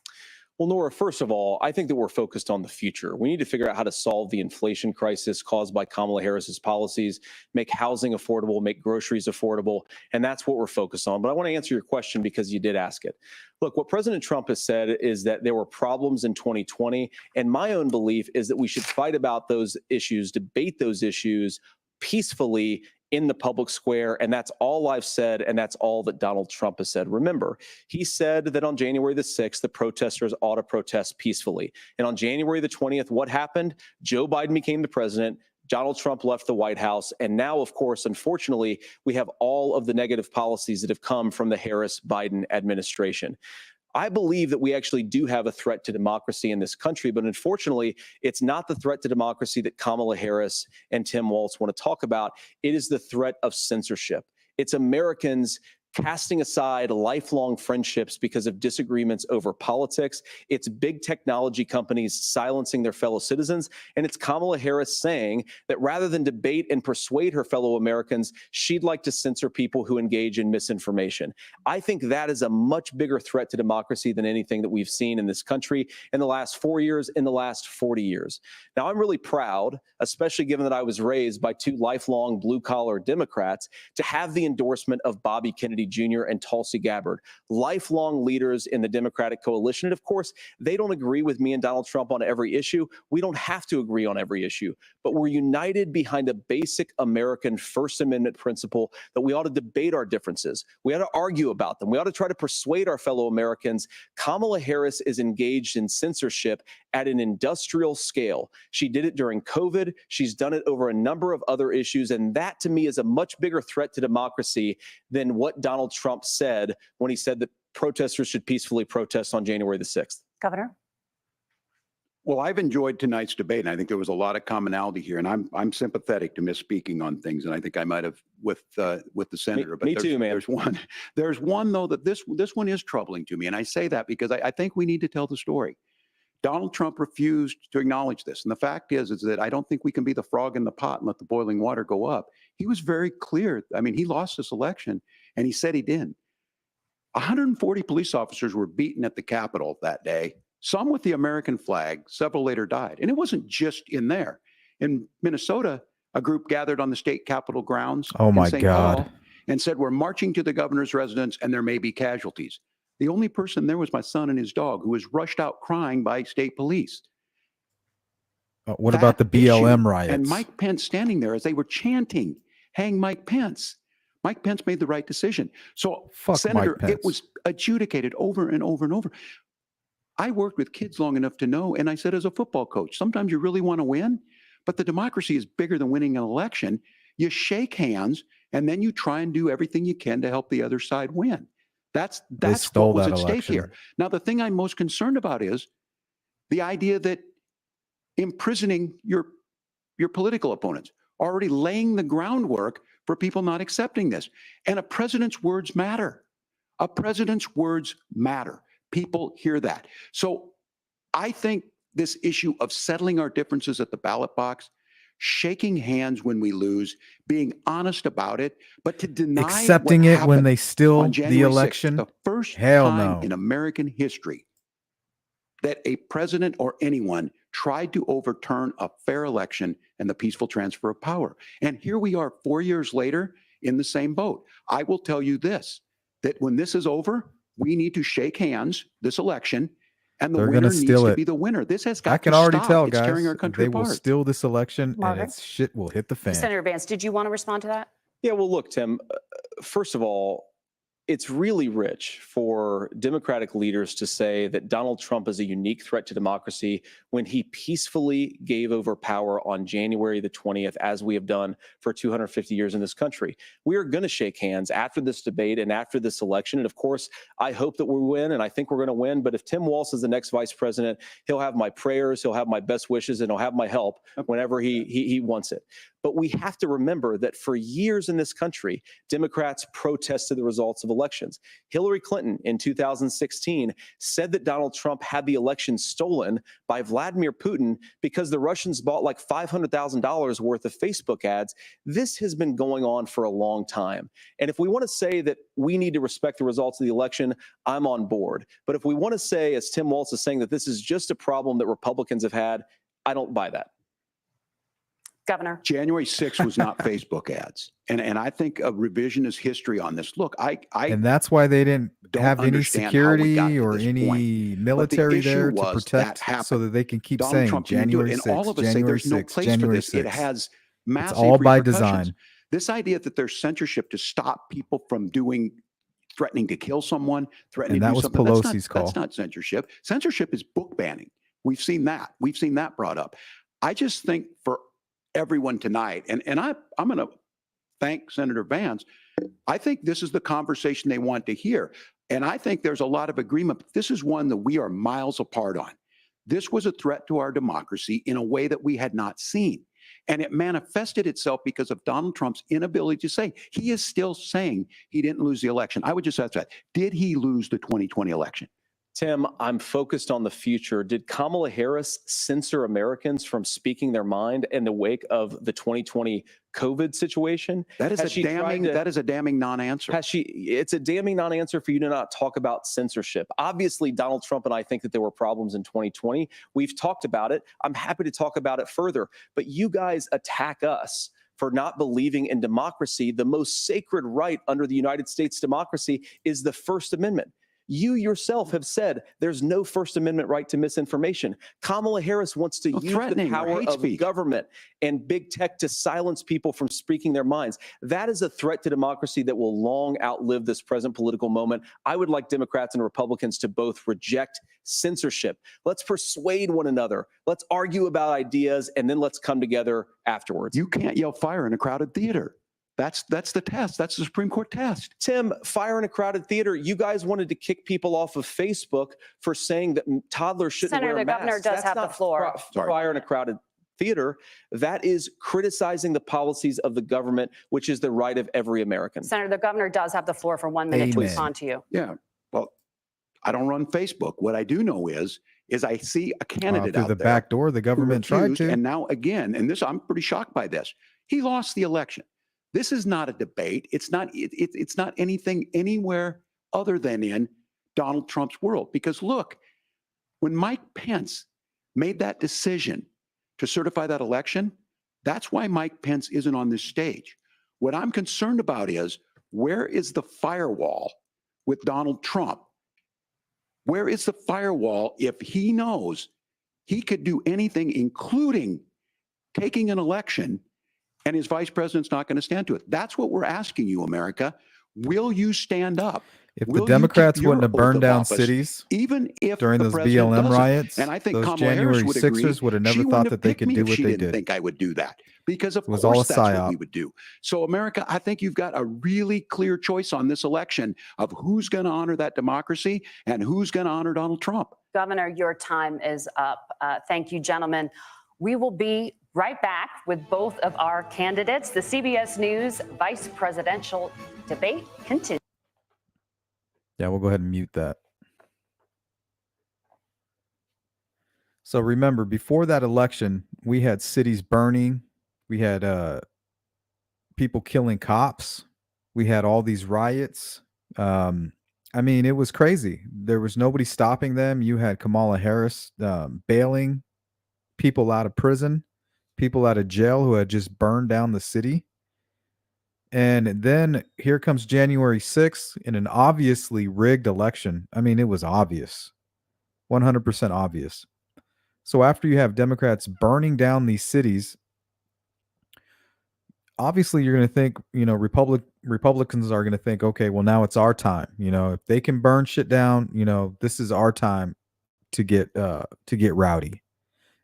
Well, Nora, first of all, I think that we're focused on the future. We need to figure out how to solve the inflation crisis caused by Kamala Harris's policies, make housing affordable, make groceries affordable, and that's what we're focused on. But I want to answer your question because you did ask it. Look, what President Trump has said is that there were problems in 2020, and my own belief is that we should fight about those issues, debate those issues peacefully in the public square, and that's all I've said, and that's all that Donald Trump has said. Remember, he said that on January the 6th, the protesters ought to protest peacefully. And on January the 20th, what happened? Joe Biden became the president. Donald Trump left the White House. And now, of course, unfortunately, we have all of the negative policies that have come from the Harris-Biden administration. I believe that we actually do have a threat to democracy in this country, but unfortunately, it's not the threat to democracy that Kamala Harris and Tim Walz want to talk about. It is the threat of censorship. It's Americans casting aside lifelong friendships because of disagreements over politics. It's big technology companies silencing their fellow citizens. And it's Kamala Harris saying that rather than debate and persuade her fellow Americans, she'd like to censor people who engage in misinformation. I think that is a much bigger threat to democracy than anything that we've seen in this country in the last 4 years, in the last 40 years. Now, I'm really proud, especially given that I was raised by two lifelong blue-collar Democrats, to have the endorsement of Bobby Kennedy Jr. and Tulsi Gabbard, lifelong leaders in the Democratic coalition. And of course, they don't agree with me and Donald Trump on every issue. We don't have to agree on every issue, but we're united behind a basic American First Amendment principle that we ought to debate our differences. We ought to argue about them. We ought to try to persuade our fellow Americans. Kamala Harris is engaged in censorship at an industrial scale. She did it during COVID. She's done it over a number of other issues. And that, to me, is a much bigger threat to democracy than what Donald Trump said when he said that protesters should peacefully protest on January the 6th. Governor? Well, I've enjoyed tonight's debate, and I think there was a lot of commonality here. And I'm sympathetic to misspeaking on things, and I think I might have with the senator. But me too, man. There's one though that this one is troubling to me, and I say that because I think we need to tell the story. Donald Trump refused to acknowledge this, and the fact is that I don't think we can be the frog in the pot and let the boiling water go up. He was very clear. I mean, he lost this election, and he said he didn't. 140 police officers were beaten at the Capitol that day. Some with the American flag, several later died. And it wasn't just in there. In Minnesota, a group gathered on the state capitol grounds in St. Paul and said, we're marching to the governor's residence and there may be casualties. The only person there was my son and his dog, who was rushed out crying by state police. What about the BLM riots? And Mike Pence standing there as they were chanting, hang Mike Pence. Mike Pence made the right decision. So, Senator, it was adjudicated over and over and over. I worked with kids long enough to know, and I said as a football coach, sometimes you really want to win, but the democracy is bigger than winning an election. You shake hands, and then you try and do everything you can to help the other side win. That's stole what was that at stake election. here. Now, the thing I'm most concerned about is the idea that imprisoning your political opponents, already laying the groundwork for people not accepting this. And a president's words matter. A president's words matter. People hear that. So I think this issue of settling our differences at the ballot box, shaking hands when we lose, being honest about it, but to deny Accepting what it when happened they steal on the January 6th, election. the first Hell time no. in American history that a president or anyone tried to overturn a fair election and the peaceful transfer of power. And here we are 4 years later in the same boat. I will tell you this, that when this is over, we need to shake hands this election, and the They're winner gonna needs steal to it. be the winner. This has got I can to already stop. tell, It's tearing guys, our country they will apart. steal this election Margaret? and its shit will hit the fan. Senator Vance, did you want to respond to that? Yeah, well, look, Tim, first of all, it's really rich for Democratic leaders to say that Donald Trump is a unique threat to democracy when he peacefully gave over power on January the 20th, as we have done for 250 years in this country. We are going to shake hands after this debate and after this election. And of course, I hope that we win, and I think we're going to win. But if Tim Walz is the next vice president, he'll have my prayers, he'll have my best wishes, and he'll have my help whenever he wants it. But we have to remember that for years in this country, Democrats protested the results of elections. Hillary Clinton in 2016 said that Donald Trump had the election stolen by Vladimir Putin because the Russians bought like $500,000 worth of Facebook ads. This has been going on for a long time. And if we want to say that we need to respect the results of the election, I'm on board. But if we want to say, as Tim Walz is saying, that this is just a problem that Republicans have had, I don't buy that. Governor. January 6th was not Facebook ads. And I think a revisionist history on this. Look, And that's why they didn't don't have any understand how we got security to or this any point. military issue there to was protect that happened. so that they can keep Donald saying Trump didn't do it. January And 6th, all of us say January there's no 6th, place for January this. It 6th. has massive all by repercussions. design. This idea that there's censorship to stop people from threatening to kill someone, threatening And to that do was something. Pelosi's call. That's not censorship. Censorship is book banning. We've seen that. We've seen that brought up. I just think for everyone tonight, and I'm going to thank Senator Vance. I think this is the conversation they want to hear. And I think there's a lot of agreement. But this is one that we are miles apart on. This was a threat to our democracy in a way that we had not seen. And it manifested itself because of Donald Trump's inability to say. He is still saying he didn't lose the election. I would just ask that. Did he lose the 2020 election? Tim, I'm focused on the future. Did Kamala Harris censor Americans from speaking their mind in the wake of the 2020 COVID situation? That is a damning non-answer. It's a damning non-answer for you to not talk about censorship. Obviously, Donald Trump and I think that there were problems in 2020. We've talked about it. I'm happy to talk about it further. But you guys attack us for not believing in democracy. The most sacred right under the United States democracy is the First Amendment. You yourself have said there's no First Amendment right to misinformation. Kamala Harris wants to use the power of government and big tech to silence people from speaking their minds. That is a threat to democracy that will long outlive this present political moment. I would like Democrats and Republicans to both reject censorship. Let's persuade one another. Let's argue about ideas, and then let's come together afterwards. You can't yell fire in a crowded theater. That's the test. That's the Supreme Court test. Tim, fire in a crowded theater. You guys wanted to kick people off of Facebook for saying that toddlers shouldn't wear masks. Senator, the governor does have the floor. Fire in a crowded theater. That is criticizing the policies of the government, which is the right of every American. Senator, the governor does have the floor for 1 minute to respond to you. Yeah. Well, I don't run Facebook. What I do know is I see a candidate out through the there back door. The government tried to. And now again, and this, I'm pretty shocked by this. He lost the election. This is not a debate. It's not anything anywhere other than in Donald Trump's world. Because look, when Mike Pence made that decision to certify that election, that's why Mike Pence isn't on this stage. What I'm concerned about is, where is the firewall with Donald Trump? Where is the firewall if he knows he could do anything, including taking an election, and his vice president's not going to stand to it? That's what we're asking you, America. Will you stand up If the Will you keep Democrats your wouldn't have oath burned of down office, cities even if during the those president BLM doesn't? riots, And I think those Kamala Harris January would 6ers agree. would have never She thought wouldn't that have they picked could me do if what she they didn't did. think I would do that, because of It was all a course that's what psyop. we would do. So America, I think you've got a really clear choice on this election of who's going to honor that democracy and who's going to honor Donald Trump. Governor, your time is up. Thank you, gentlemen. We will be right back with both of our candidates. The CBS News vice presidential debate continues. Yeah, we'll go ahead and mute that. So remember, before that election, we had cities burning. We had people killing cops. We had all these riots. I mean, it was crazy. There was nobody stopping them. You had Kamala Harris bailing people out of prison, people out of jail who had just burned down the city. And then here comes January 6th in an obviously rigged election. I mean, it was obvious, 100% obvious. So after you have Democrats burning down these cities, obviously you're going to think, Republicans are going to think, okay, well, now it's our time. If they can burn shit down, this is our time to get rowdy.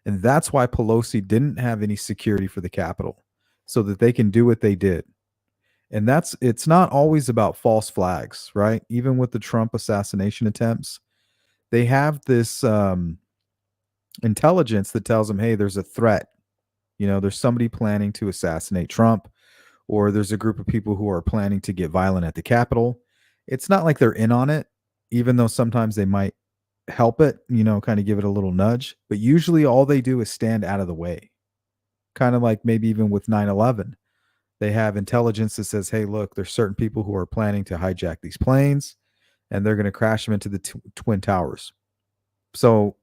And that's why Pelosi didn't have any security for the Capitol, so that they can do what they did. And it's not always about false flags, right? Even with the Trump assassination attempts, they have this intelligence that tells them, hey, there's a threat. There's somebody planning to assassinate Trump, or there's a group of people who are planning to get violent at the Capitol. It's not like they're in on it, even though sometimes they might help it, kind of give it a little nudge. But usually all they do is stand out of the way. Kind of like maybe even with 9/11. They have intelligence that says, hey, look, there's certain people who are planning to hijack these planes, and they're going to crash them into the Twin Towers. So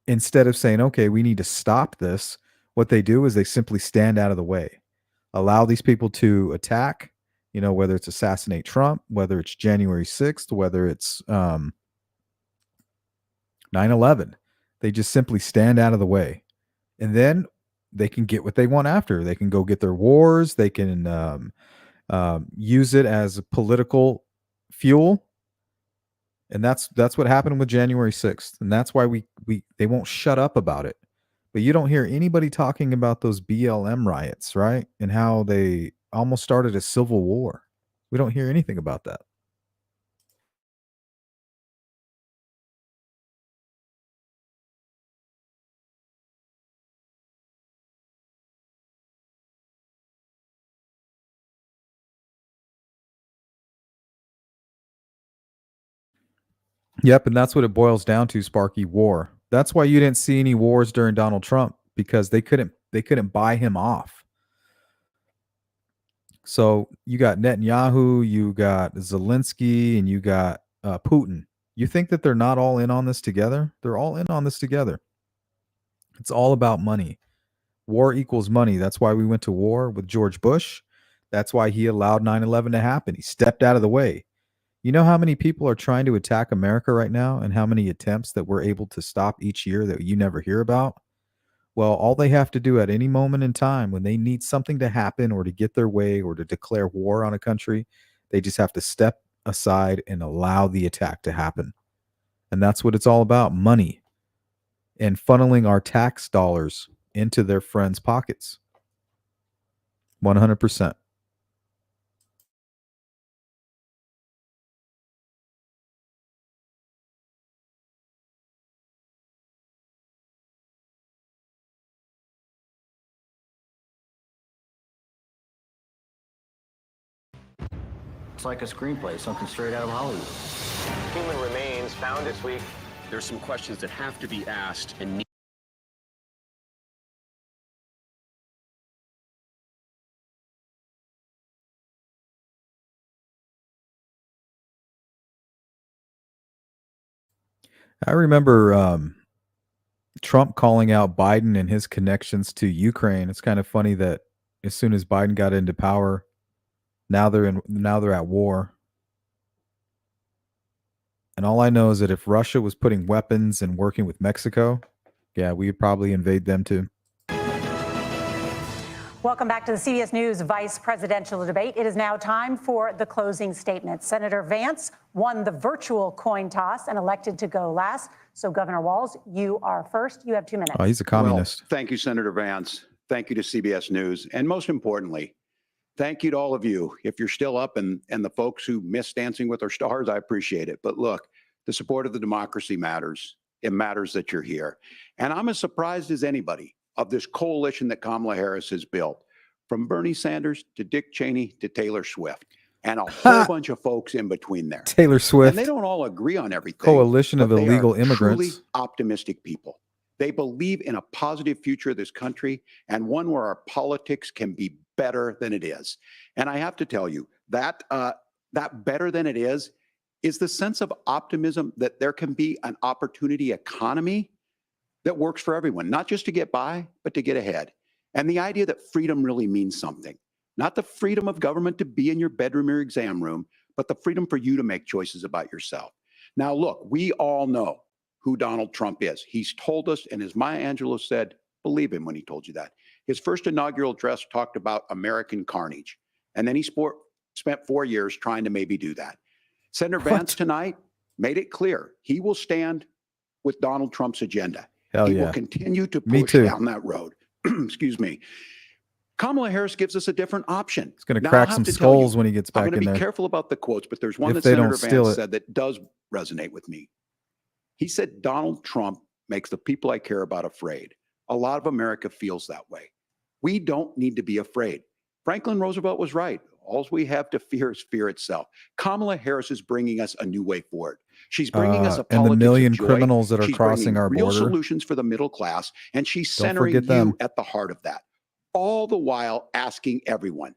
instead of saying, okay, we need to stop this, what they do is they simply stand out of the way, allow these people to attack, whether it's assassinate Trump, whether it's January 6th, whether it's 9/11. They just simply stand out of the way. And then they can get what they want after. They can go get their wars. They can use it as a political fuel. And that's what happened with January 6th. And that's why they won't shut up about it. But you don't hear anybody talking about those BLM riots, right? And how they almost started a civil war. We don't hear anything about that. Yep, and that's what it boils down to, Sparky. War. That's why you didn't see any wars during Donald Trump, because they couldn't buy him off. So you got Netanyahu, you got Zelensky, and you got Putin. You think that they're not all in on this together? They're all in on this together. It's all about money. War equals money. That's why we went to war with George Bush. That's why he allowed 9/11 to happen. He stepped out of the way. You know how many people are trying to attack America right now, and how many attempts that we're able to stop each year that you never hear about? Well, all they have to do at any moment in time when they need something to happen or to get their way or to declare war on a country, they just have to step aside and allow the attack to happen. And that's what it's all about, money, and funneling our tax dollars into their friends' pockets. 100%. It's like a screenplay, something straight out of Hollywood. Human remains found this week. There's some questions that have to be asked and need. I remember Trump calling out Biden and his connections to Ukraine. It's kind of funny that as soon as Biden got into power, now they're at war. And all I know is that if Russia was putting weapons and working with Mexico, yeah, we would probably invade them too. Welcome back to the CBS News Vice Presidential Debate. It is now time for the closing statement. Senator Vance won the virtual coin toss and elected to go last. So, Governor Walz, you are first. You have 2 minutes. Oh, he's a communist. Well, thank you, Senator Vance. Thank you to CBS News. And most importantly, thank you to all of you. If you're still up and the folks who miss Dancing with Our Stars, I appreciate it. But look, the support of the democracy matters. It matters that you're here. And I'm as surprised as anybody of this coalition that Kamala Harris has built, from Bernie Sanders to Dick Cheney to Taylor Swift, and a whole bunch of folks in between there. Taylor Swift. And they don't all agree on everything. Coalition of but they illegal are immigrants. Truly optimistic people. They believe in a positive future of this country and one where our politics can be better than it is. And I have to tell you that that better than it is the sense of optimism that there can be an opportunity economy that works for everyone, not just to get by, but to get ahead. And the idea that freedom really means something, not the freedom of government to be in your bedroom or exam room, but the freedom for you to make choices about yourself. Now, look, we all know who Donald Trump is. He's told us, and as Maya Angelou said, believe him when he told you that. His first inaugural address talked about American carnage. And then he spent 4 years trying to maybe do that. Senator Vance tonight made it clear he will stand with Donald Trump's agenda. Hell he yeah. will continue to Me push too. down that road. Excuse me. Kamala Harris gives us a different option. He's going to Now, crack I have some to tell you, skulls when he gets I'm back going in to be there. careful about the quotes, but there's one If that they Senator don't steal Vance it. said that does resonate with me. He said, Donald Trump makes the people I care about afraid. A lot of America feels that way. We don't need to be afraid. Franklin Roosevelt was right. All we have to fear is fear itself. Kamala Harris is bringing us a new way forward. She's bringing us a and the politics million of joy. criminals that are She's crossing bringing our real border. solutions for the middle class, and she's Don't centering forget them. you at the heart of that. All the while asking everyone,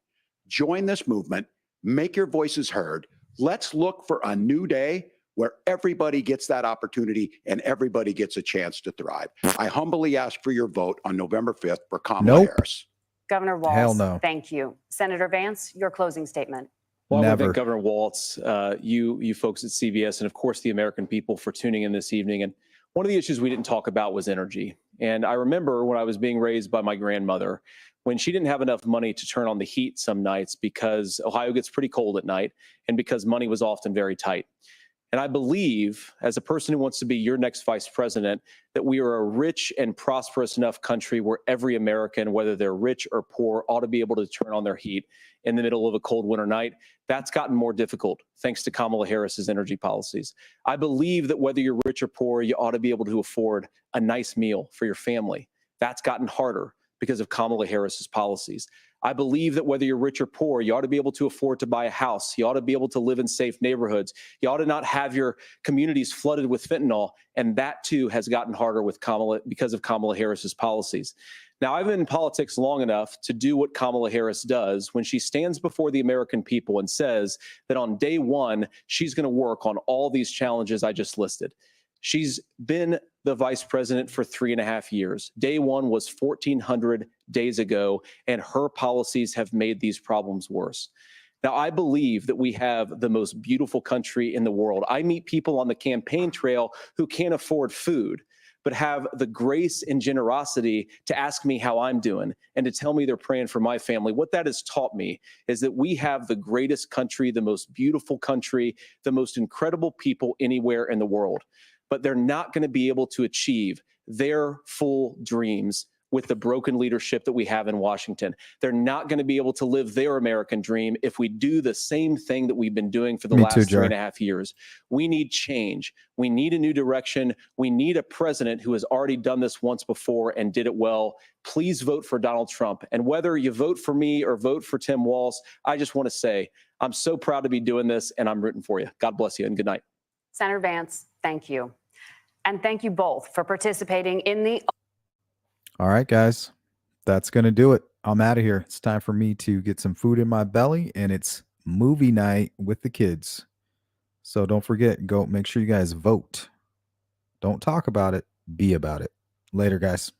join this movement, make your voices heard. Let's look for a new day where everybody gets that opportunity and everybody gets a chance to thrive. I humbly ask for your vote on November 5th for Kamala Nope. Harris. Governor Walz, Hell no. thank you. Senator Vance, your closing statement. Well, I want to Never. thank Governor Walz, you folks at CBS, and of course the American people for tuning in this evening. And one of the issues we didn't talk about was energy. And I remember when I was being raised by my grandmother, when she didn't have enough money to turn on the heat some nights because Ohio gets pretty cold at night and because money was often very tight. And I believe, as a person who wants to be your next vice president, that we are a rich and prosperous enough country where every American, whether they're rich or poor, ought to be able to turn on their heat in the middle of a cold winter night. That's gotten more difficult thanks to Kamala Harris's energy policies. I believe that whether you're rich or poor, you ought to be able to afford a nice meal for your family. That's gotten harder because of Kamala Harris's policies. I believe that whether you're rich or poor, you ought to be able to afford to buy a house. You ought to be able to live in safe neighborhoods. You ought to not have your communities flooded with fentanyl. And that too has gotten harder with Kamala because of Kamala Harris's policies. Now, I've been in politics long enough to do what Kamala Harris does when she stands before the American people and says that on day one, she's going to work on all these challenges I just listed. She's been the vice president for 3.5 years. Day one was 1,400 days ago, and her policies have made these problems worse. Now, I believe that we have the most beautiful country in the world. I meet people on the campaign trail who can't afford food, but have the grace and generosity to ask me how I'm doing and to tell me they're praying for my family. What that has taught me is that we have the greatest country, the most beautiful country, the most incredible people anywhere in the world. But they're not going to be able to achieve their full dreams with the broken leadership that we have in Washington. They're not going to be able to live their American dream if we do the same thing that we've been doing for the last 3.5 years. We need change. We need a new direction. We need a president who has already done this once before and did it well. Please vote for Donald Trump. And whether you vote for me or vote for Tim Walz, I just want to say I'm so proud to be doing this, and I'm rooting for you. God bless you, and good night. Senator Vance, thank you. And thank you both for participating in the... All right, guys, that's going to do it. I'm out of here. It's time for me to get some food in my belly, and it's movie night with the kids. So don't forget, go make sure you guys vote. Don't talk about it, be about it. Later, guys.